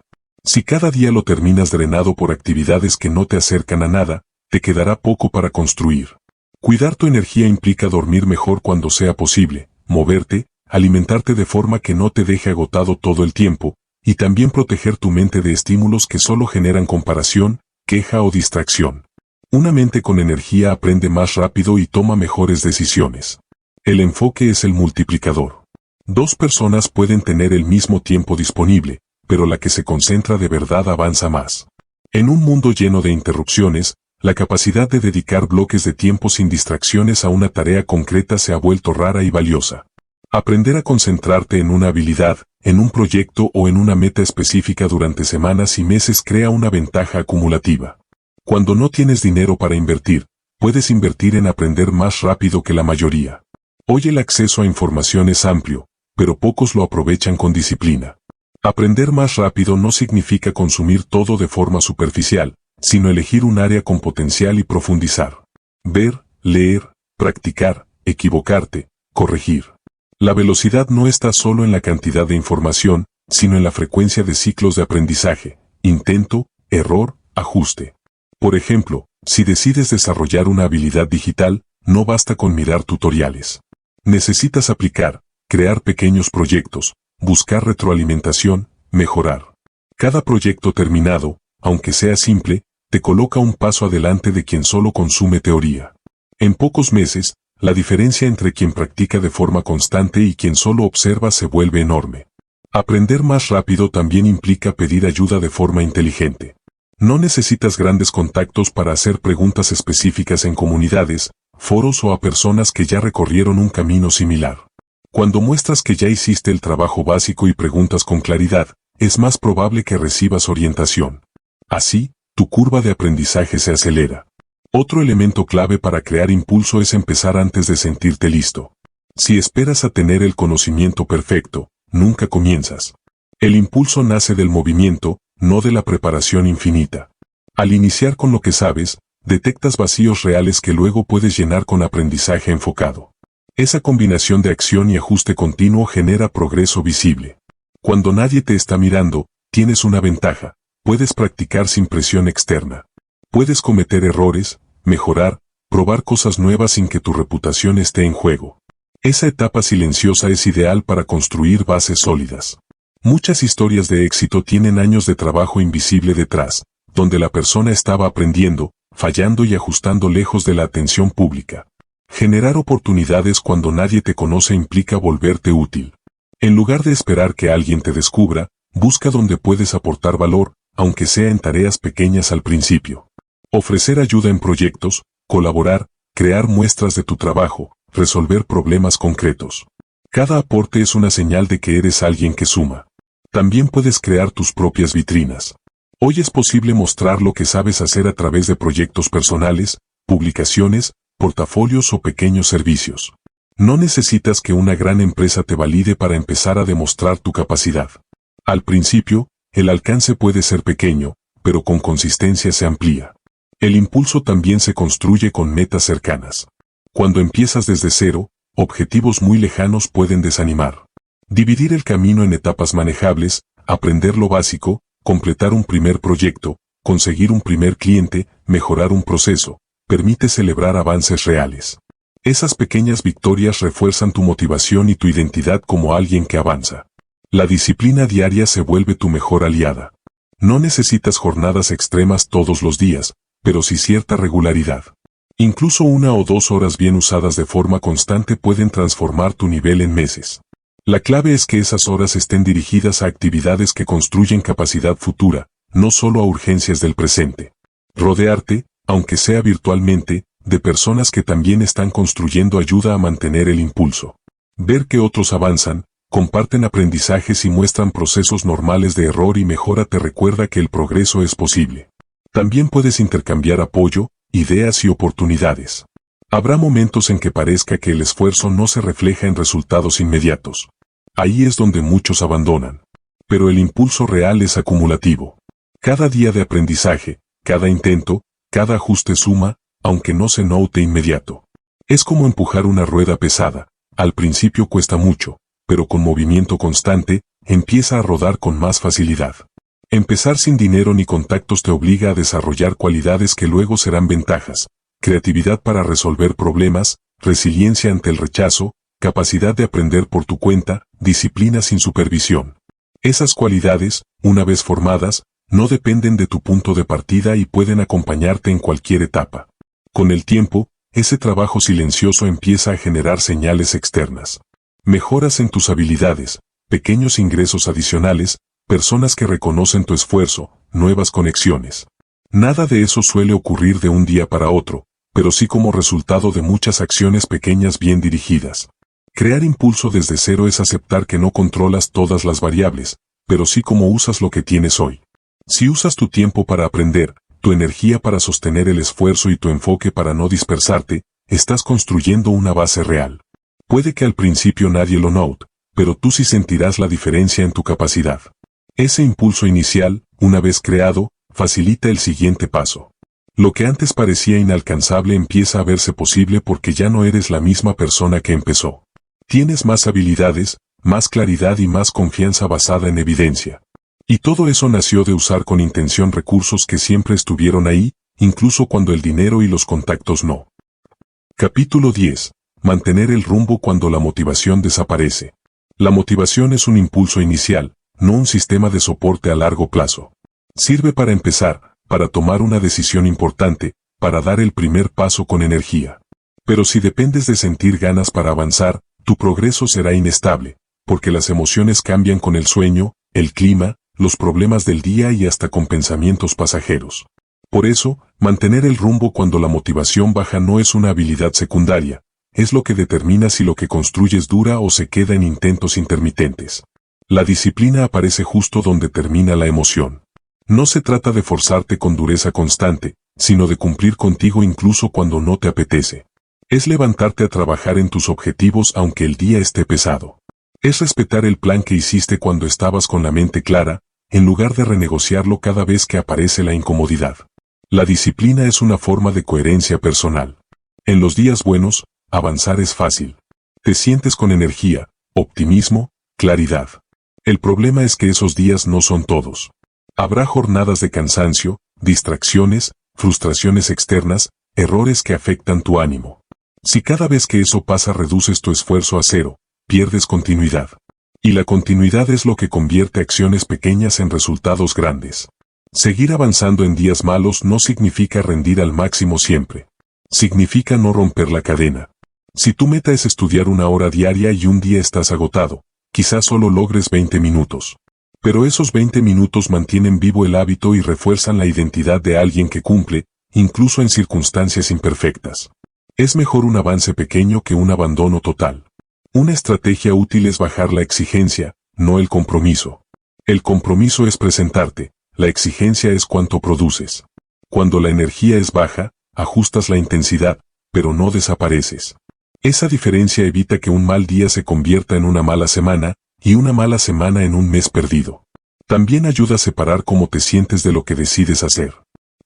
Si cada día lo terminas drenado por actividades que no te acercan a nada, te quedará poco para construir. Cuidar tu energía implica dormir mejor cuando sea posible, moverte, alimentarte de forma que no te deje agotado todo el tiempo, y también proteger tu mente de estímulos que solo generan comparación, queja o distracción. Una mente con energía aprende más rápido y toma mejores decisiones. El enfoque es el multiplicador. Dos personas pueden tener el mismo tiempo disponible, pero la que se concentra de verdad avanza más. En un mundo lleno de interrupciones, la capacidad de dedicar bloques de tiempo sin distracciones a una tarea concreta se ha vuelto rara y valiosa. Aprender a concentrarte en una habilidad, en un proyecto o en una meta específica durante semanas y meses crea una ventaja acumulativa. Cuando no tienes dinero para invertir, puedes invertir en aprender más rápido que la mayoría. Hoy el acceso a información es amplio, pero pocos lo aprovechan con disciplina. Aprender más rápido no significa consumir todo de forma superficial, sino elegir un área con potencial y profundizar. Ver, leer, practicar, equivocarte, corregir. La velocidad no está solo en la cantidad de información, sino en la frecuencia de ciclos de aprendizaje, intento, error, ajuste. Por ejemplo, si decides desarrollar una habilidad digital, no basta con mirar tutoriales. Necesitas aplicar, crear pequeños proyectos, buscar retroalimentación, mejorar. Cada proyecto terminado, aunque sea simple, te coloca un paso adelante de quien solo consume teoría. En pocos meses, la diferencia entre quien practica de forma constante y quien solo observa se vuelve enorme. Aprender más rápido también implica pedir ayuda de forma inteligente. No necesitas grandes contactos para hacer preguntas específicas en comunidades, foros o a personas que ya recorrieron un camino similar. Cuando muestras que ya hiciste el trabajo básico y preguntas con claridad, es más probable que recibas orientación. Así, tu curva de aprendizaje se acelera. Otro elemento clave para crear impulso es empezar antes de sentirte listo. Si esperas a tener el conocimiento perfecto, nunca comienzas. El impulso nace del movimiento, no de la preparación infinita. Al iniciar con lo que sabes, detectas vacíos reales que luego puedes llenar con aprendizaje enfocado. Esa combinación de acción y ajuste continuo genera progreso visible. Cuando nadie te está mirando, tienes una ventaja, puedes practicar sin presión externa. Puedes cometer errores, mejorar, probar cosas nuevas sin que tu reputación esté en juego. Esa etapa silenciosa es ideal para construir bases sólidas. Muchas historias de éxito tienen años de trabajo invisible detrás, donde la persona estaba aprendiendo, fallando y ajustando lejos de la atención pública. Generar oportunidades cuando nadie te conoce implica volverte útil. En lugar de esperar que alguien te descubra, busca donde puedes aportar valor, aunque sea en tareas pequeñas al principio. Ofrecer ayuda en proyectos, colaborar, crear muestras de tu trabajo, resolver problemas concretos. Cada aporte es una señal de que eres alguien que suma. También puedes crear tus propias vitrinas. Hoy es posible mostrar lo que sabes hacer a través de proyectos personales, publicaciones, portafolios o pequeños servicios. No necesitas que una gran empresa te valide para empezar a demostrar tu capacidad. Al principio, el alcance puede ser pequeño, pero con consistencia se amplía. El impulso también se construye con metas cercanas. Cuando empiezas desde cero, objetivos muy lejanos pueden desanimar. Dividir el camino en etapas manejables, aprender lo básico, completar un primer proyecto, conseguir un primer cliente, mejorar un proceso, permite celebrar avances reales. Esas pequeñas victorias refuerzan tu motivación y tu identidad como alguien que avanza. La disciplina diaria se vuelve tu mejor aliada. No necesitas jornadas extremas todos los días, pero sí cierta regularidad. Incluso 1 o 2 horas bien usadas de forma constante pueden transformar tu nivel en meses. La clave es que esas horas estén dirigidas a actividades que construyen capacidad futura, no solo a urgencias del presente. Rodearte, aunque sea virtualmente, de personas que también están construyendo ayuda a mantener el impulso. Ver que otros avanzan, comparten aprendizajes y muestran procesos normales de error y mejora te recuerda que el progreso es posible. También puedes intercambiar apoyo, ideas y oportunidades. Habrá momentos en que parezca que el esfuerzo no se refleja en resultados inmediatos. Ahí es donde muchos abandonan. Pero el impulso real es acumulativo. Cada día de aprendizaje, cada intento, cada ajuste suma, aunque no se note inmediato. Es como empujar una rueda pesada. Al principio cuesta mucho, pero con movimiento constante, empieza a rodar con más facilidad. Empezar sin dinero ni contactos te obliga a desarrollar cualidades que luego serán ventajas: creatividad para resolver problemas, resiliencia ante el rechazo, capacidad de aprender por tu cuenta, disciplina sin supervisión. Esas cualidades, una vez formadas, no dependen de tu punto de partida y pueden acompañarte en cualquier etapa. Con el tiempo, ese trabajo silencioso empieza a generar señales externas. Mejoras en tus habilidades, pequeños ingresos adicionales, personas que reconocen tu esfuerzo, nuevas conexiones. Nada de eso suele ocurrir de un día para otro, pero sí como resultado de muchas acciones pequeñas bien dirigidas. Crear impulso desde cero es aceptar que no controlas todas las variables, pero sí cómo usas lo que tienes hoy. Si usas tu tiempo para aprender, tu energía para sostener el esfuerzo y tu enfoque para no dispersarte, estás construyendo una base real. Puede que al principio nadie lo note, pero tú sí sentirás la diferencia en tu capacidad. Ese impulso inicial, una vez creado, facilita el siguiente paso. Lo que antes parecía inalcanzable empieza a verse posible porque ya no eres la misma persona que empezó. Tienes más habilidades, más claridad y más confianza basada en evidencia. Y todo eso nació de usar con intención recursos que siempre estuvieron ahí, incluso cuando el dinero y los contactos no. Capítulo 10. Mantener el rumbo cuando la motivación desaparece. La motivación es un impulso inicial, no un sistema de soporte a largo plazo. Sirve para empezar, para tomar una decisión importante, para dar el primer paso con energía. Pero si dependes de sentir ganas para avanzar, tu progreso será inestable, porque las emociones cambian con el sueño, el clima, los problemas del día y hasta con pensamientos pasajeros. Por eso, mantener el rumbo cuando la motivación baja no es una habilidad secundaria, es lo que determina si lo que construyes dura o se queda en intentos intermitentes. La disciplina aparece justo donde termina la emoción. No se trata de forzarte con dureza constante, sino de cumplir contigo incluso cuando no te apetece. Es levantarte a trabajar en tus objetivos aunque el día esté pesado. Es respetar el plan que hiciste cuando estabas con la mente clara, en lugar de renegociarlo cada vez que aparece la incomodidad. La disciplina es una forma de coherencia personal. En los días buenos, avanzar es fácil. Te sientes con energía, optimismo, claridad. El problema es que esos días no son todos. Habrá jornadas de cansancio, distracciones, frustraciones externas, errores que afectan tu ánimo. Si cada vez que eso pasa reduces tu esfuerzo a cero, pierdes continuidad. Y la continuidad es lo que convierte acciones pequeñas en resultados grandes. Seguir avanzando en días malos no significa rendir al máximo siempre. Significa no romper la cadena. Si tu meta es estudiar 1 hora diaria y un día estás agotado, quizás solo logres 20 minutos. Pero esos 20 minutos mantienen vivo el hábito y refuerzan la identidad de alguien que cumple, incluso en circunstancias imperfectas. Es mejor un avance pequeño que un abandono total. Una estrategia útil es bajar la exigencia, no el compromiso. El compromiso es presentarte, la exigencia es cuánto produces. Cuando la energía es baja, ajustas la intensidad, pero no desapareces. Esa diferencia evita que un mal día se convierta en una mala semana, y una mala semana en un mes perdido. También ayuda a separar cómo te sientes de lo que decides hacer.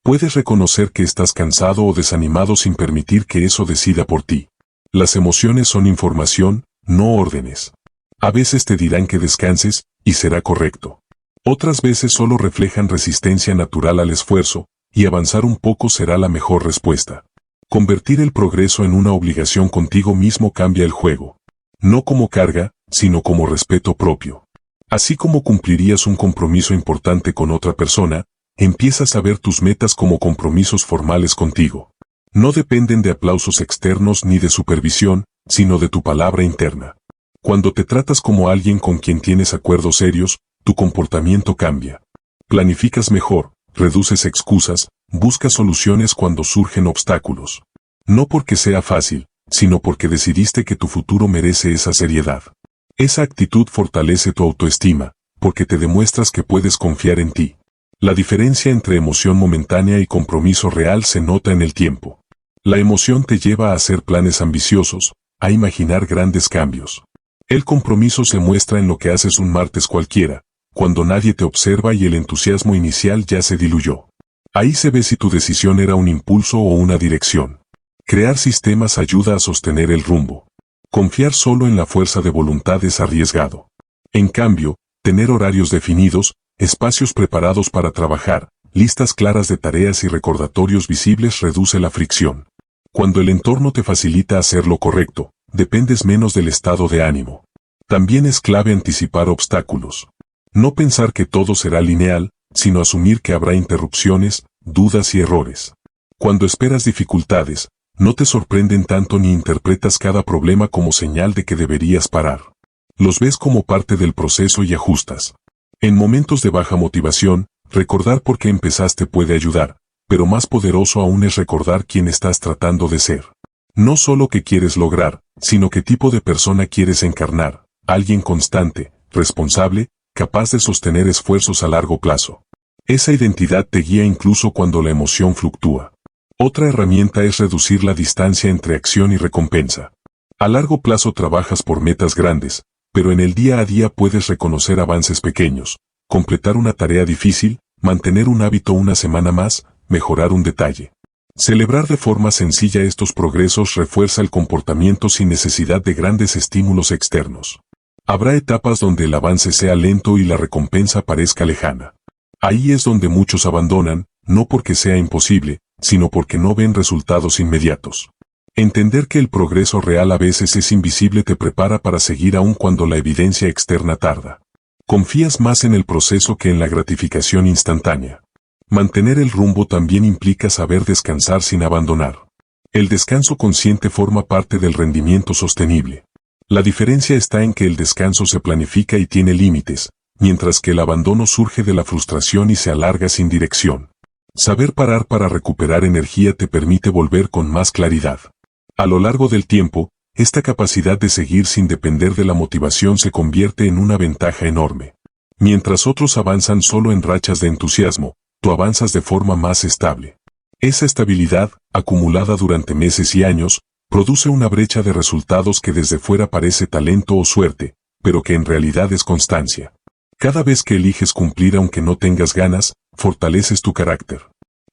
Puedes reconocer que estás cansado o desanimado sin permitir que eso decida por ti. Las emociones son información, no órdenes. A veces te dirán que descanses, y será correcto. Otras veces solo reflejan resistencia natural al esfuerzo, y avanzar un poco será la mejor respuesta. Convertir el progreso en una obligación contigo mismo cambia el juego. No como carga, sino como respeto propio. Así como cumplirías un compromiso importante con otra persona, empiezas a ver tus metas como compromisos formales contigo. No dependen de aplausos externos ni de supervisión, sino de tu palabra interna. Cuando te tratas como alguien con quien tienes acuerdos serios, tu comportamiento cambia. Planificas mejor, reduces excusas, buscas soluciones cuando surgen obstáculos. No porque sea fácil, sino porque decidiste que tu futuro merece esa seriedad. Esa actitud fortalece tu autoestima, porque te demuestras que puedes confiar en ti. La diferencia entre emoción momentánea y compromiso real se nota en el tiempo. La emoción te lleva a hacer planes ambiciosos, a imaginar grandes cambios. El compromiso se muestra en lo que haces un martes cualquiera, cuando nadie te observa y el entusiasmo inicial ya se diluyó. Ahí se ve si tu decisión era un impulso o una dirección. Crear sistemas ayuda a sostener el rumbo. Confiar solo en la fuerza de voluntad es arriesgado. En cambio, tener horarios definidos, espacios preparados para trabajar, listas claras de tareas y recordatorios visibles reduce la fricción. Cuando el entorno te facilita hacer lo correcto, dependes menos del estado de ánimo. También es clave anticipar obstáculos. No pensar que todo será lineal, sino asumir que habrá interrupciones, dudas y errores. Cuando esperas dificultades, no te sorprenden tanto ni interpretas cada problema como señal de que deberías parar. Los ves como parte del proceso y ajustas. En momentos de baja motivación, recordar por qué empezaste puede ayudar, pero más poderoso aún es recordar quién estás tratando de ser. No solo qué quieres lograr, sino qué tipo de persona quieres encarnar, alguien constante, responsable, capaz de sostener esfuerzos a largo plazo. Esa identidad te guía incluso cuando la emoción fluctúa. Otra herramienta es reducir la distancia entre acción y recompensa. A largo plazo trabajas por metas grandes, pero en el día a día puedes reconocer avances pequeños, completar una tarea difícil, mantener un hábito una semana más, mejorar un detalle. Celebrar de forma sencilla estos progresos refuerza el comportamiento sin necesidad de grandes estímulos externos. Habrá etapas donde el avance sea lento y la recompensa parezca lejana. Ahí es donde muchos abandonan, no porque sea imposible, sino porque no ven resultados inmediatos. Entender que el progreso real a veces es invisible te prepara para seguir aun cuando la evidencia externa tarda. Confías más en el proceso que en la gratificación instantánea. Mantener el rumbo también implica saber descansar sin abandonar. El descanso consciente forma parte del rendimiento sostenible. La diferencia está en que el descanso se planifica y tiene límites, mientras que el abandono surge de la frustración y se alarga sin dirección. Saber parar para recuperar energía te permite volver con más claridad. A lo largo del tiempo, esta capacidad de seguir sin depender de la motivación se convierte en una ventaja enorme. Mientras otros avanzan solo en rachas de entusiasmo, tú avanzas de forma más estable. Esa estabilidad, acumulada durante meses y años, produce una brecha de resultados que desde fuera parece talento o suerte, pero que en realidad es constancia. Cada vez que eliges cumplir aunque no tengas ganas, fortaleces tu carácter.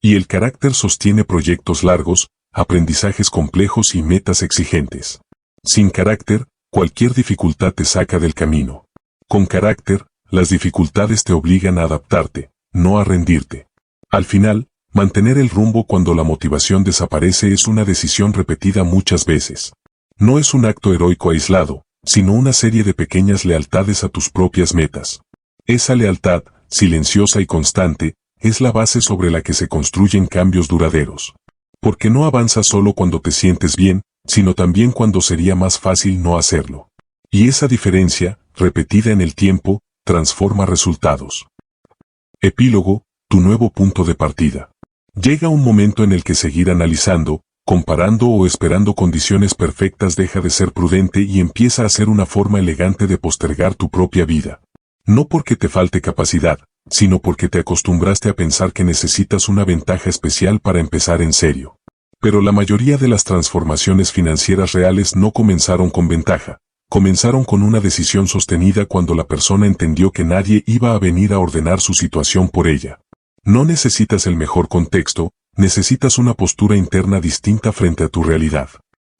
Y el carácter sostiene proyectos largos, aprendizajes complejos y metas exigentes. Sin carácter, cualquier dificultad te saca del camino. Con carácter, las dificultades te obligan a adaptarte, no a rendirte. Al final, mantener el rumbo cuando la motivación desaparece es una decisión repetida muchas veces. No es un acto heroico aislado, sino una serie de pequeñas lealtades a tus propias metas. Esa lealtad, silenciosa y constante, es la base sobre la que se construyen cambios duraderos. Porque no avanzas solo cuando te sientes bien, sino también cuando sería más fácil no hacerlo. Y esa diferencia, repetida en el tiempo, transforma resultados. Epílogo, tu nuevo punto de partida. Llega un momento en el que seguir analizando, comparando o esperando condiciones perfectas deja de ser prudente y empieza a ser una forma elegante de postergar tu propia vida. No porque te falte capacidad, sino porque te acostumbraste a pensar que necesitas una ventaja especial para empezar en serio. Pero la mayoría de las transformaciones financieras reales no comenzaron con ventaja, comenzaron con una decisión sostenida cuando la persona entendió que nadie iba a venir a ordenar su situación por ella. No necesitas el mejor contexto, necesitas una postura interna distinta frente a tu realidad.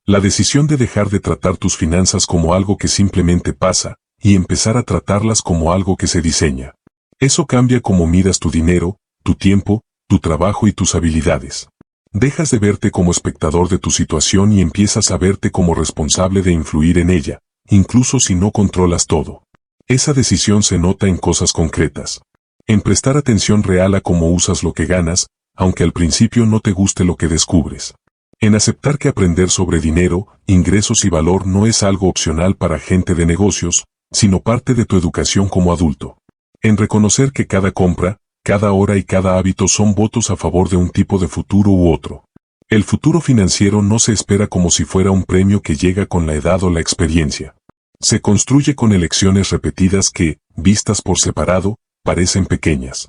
La decisión de dejar de tratar tus finanzas como algo que simplemente pasa, y empezar a tratarlas como algo que se diseña. Eso cambia cómo miras tu dinero, tu tiempo, tu trabajo y tus habilidades. Dejas de verte como espectador de tu situación y empiezas a verte como responsable de influir en ella, incluso si no controlas todo. Esa decisión se nota en cosas concretas. En prestar atención real a cómo usas lo que ganas, aunque al principio no te guste lo que descubres. En aceptar que aprender sobre dinero, ingresos y valor no es algo opcional para gente de negocios, sino parte de tu educación como adulto. En reconocer que cada compra, cada hora y cada hábito son votos a favor de un tipo de futuro u otro. El futuro financiero no se espera como si fuera un premio que llega con la edad o la experiencia. Se construye con elecciones repetidas que, vistas por separado, parecen pequeñas.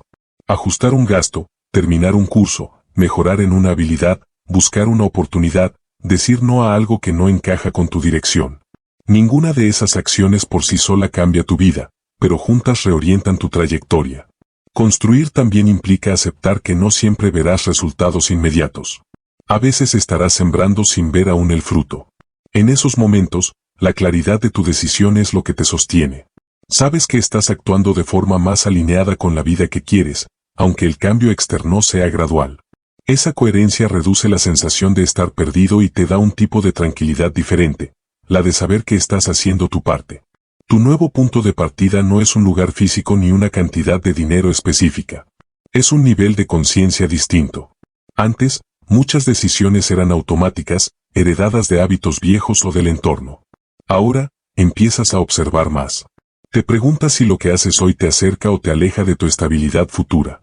Ajustar un gasto, terminar un curso, mejorar en una habilidad, buscar una oportunidad, decir no a algo que no encaja con tu dirección. Ninguna de esas acciones por sí sola cambia tu vida, pero juntas reorientan tu trayectoria. Construir también implica aceptar que no siempre verás resultados inmediatos. A veces estarás sembrando sin ver aún el fruto. En esos momentos, la claridad de tu decisión es lo que te sostiene. Sabes que estás actuando de forma más alineada con la vida que quieres, aunque el cambio externo sea gradual. Esa coherencia reduce la sensación de estar perdido y te da un tipo de tranquilidad diferente, la de saber que estás haciendo tu parte. Tu nuevo punto de partida no es un lugar físico ni una cantidad de dinero específica. Es un nivel de conciencia distinto. Antes, muchas decisiones eran automáticas, heredadas de hábitos viejos o del entorno. Ahora, empiezas a observar más. Te preguntas si lo que haces hoy te acerca o te aleja de tu estabilidad futura.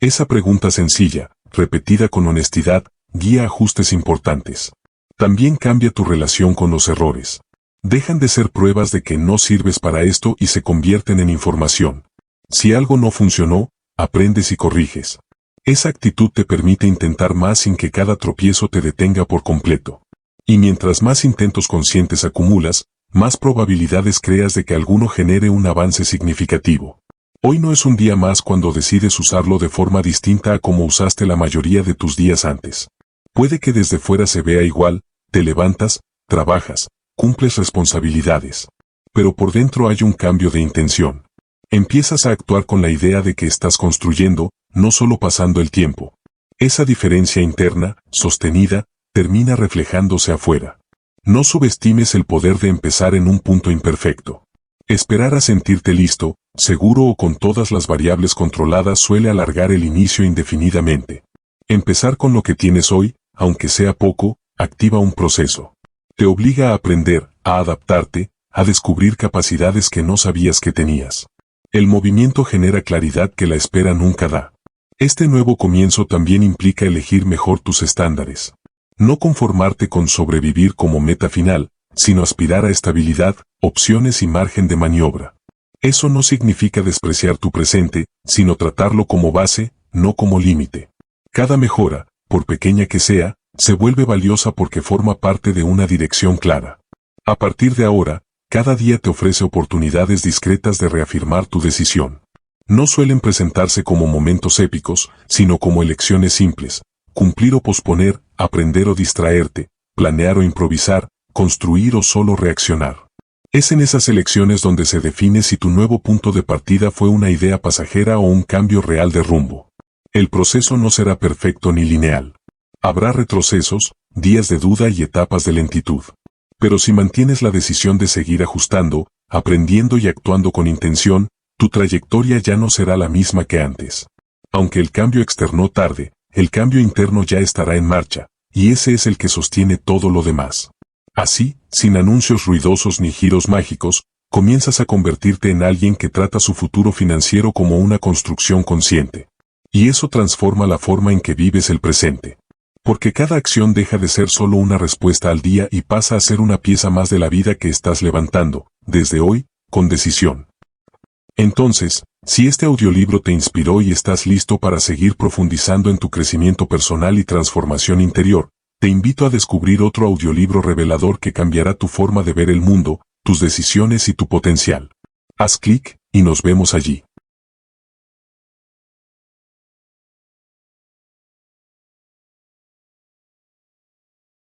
Esa pregunta sencilla, repetida con honestidad, guía ajustes importantes. También cambia tu relación con los errores. Dejan de ser pruebas de que no sirves para esto y se convierten en información. Si algo no funcionó, aprendes y corriges. Esa actitud te permite intentar más sin que cada tropiezo te detenga por completo. Y mientras más intentos conscientes acumulas, más probabilidades creas de que alguno genere un avance significativo. Hoy no es un día más cuando decides usarlo de forma distinta a como usaste la mayoría de tus días antes. Puede que desde fuera se vea igual, te levantas, trabajas, cumples responsabilidades. Pero por dentro hay un cambio de intención. Empiezas a actuar con la idea de que estás construyendo, no solo pasando el tiempo. Esa diferencia interna, sostenida, termina reflejándose afuera. No subestimes el poder de empezar en un punto imperfecto. Esperar a sentirte listo, seguro o con todas las variables controladas suele alargar el inicio indefinidamente. Empezar con lo que tienes hoy, aunque sea poco, activa un proceso. Te obliga a aprender, a adaptarte, a descubrir capacidades que no sabías que tenías. El movimiento genera claridad que la espera nunca da. Este nuevo comienzo también implica elegir mejor tus estándares. No conformarte con sobrevivir como meta final, sino aspirar a estabilidad, opciones y margen de maniobra. Eso no significa despreciar tu presente, sino tratarlo como base, no como límite. Cada mejora, por pequeña que sea, se vuelve valiosa porque forma parte de una dirección clara. A partir de ahora, cada día te ofrece oportunidades discretas de reafirmar tu decisión. No suelen presentarse como momentos épicos, sino como elecciones simples. Cumplir o posponer, aprender o distraerte, planear o improvisar, construir o solo reaccionar. Es en esas elecciones donde se define si tu nuevo punto de partida fue una idea pasajera o un cambio real de rumbo. El proceso no será perfecto ni lineal. Habrá retrocesos, días de duda y etapas de lentitud. Pero si mantienes la decisión de seguir ajustando, aprendiendo y actuando con intención, tu trayectoria ya no será la misma que antes. Aunque el cambio externo tarde, el cambio interno ya estará en marcha, y ese es el que sostiene todo lo demás. Así, sin anuncios ruidosos ni giros mágicos, comienzas a convertirte en alguien que trata su futuro financiero como una construcción consciente. Y eso transforma la forma en que vives el presente. Porque cada acción deja de ser solo una respuesta al día y pasa a ser una pieza más de la vida que estás levantando, desde hoy, con decisión. Entonces, si este audiolibro te inspiró y estás listo para seguir profundizando en tu crecimiento personal y transformación interior, te invito a descubrir otro audiolibro revelador que cambiará tu forma de ver el mundo, tus decisiones y tu potencial. Haz clic, y nos vemos allí.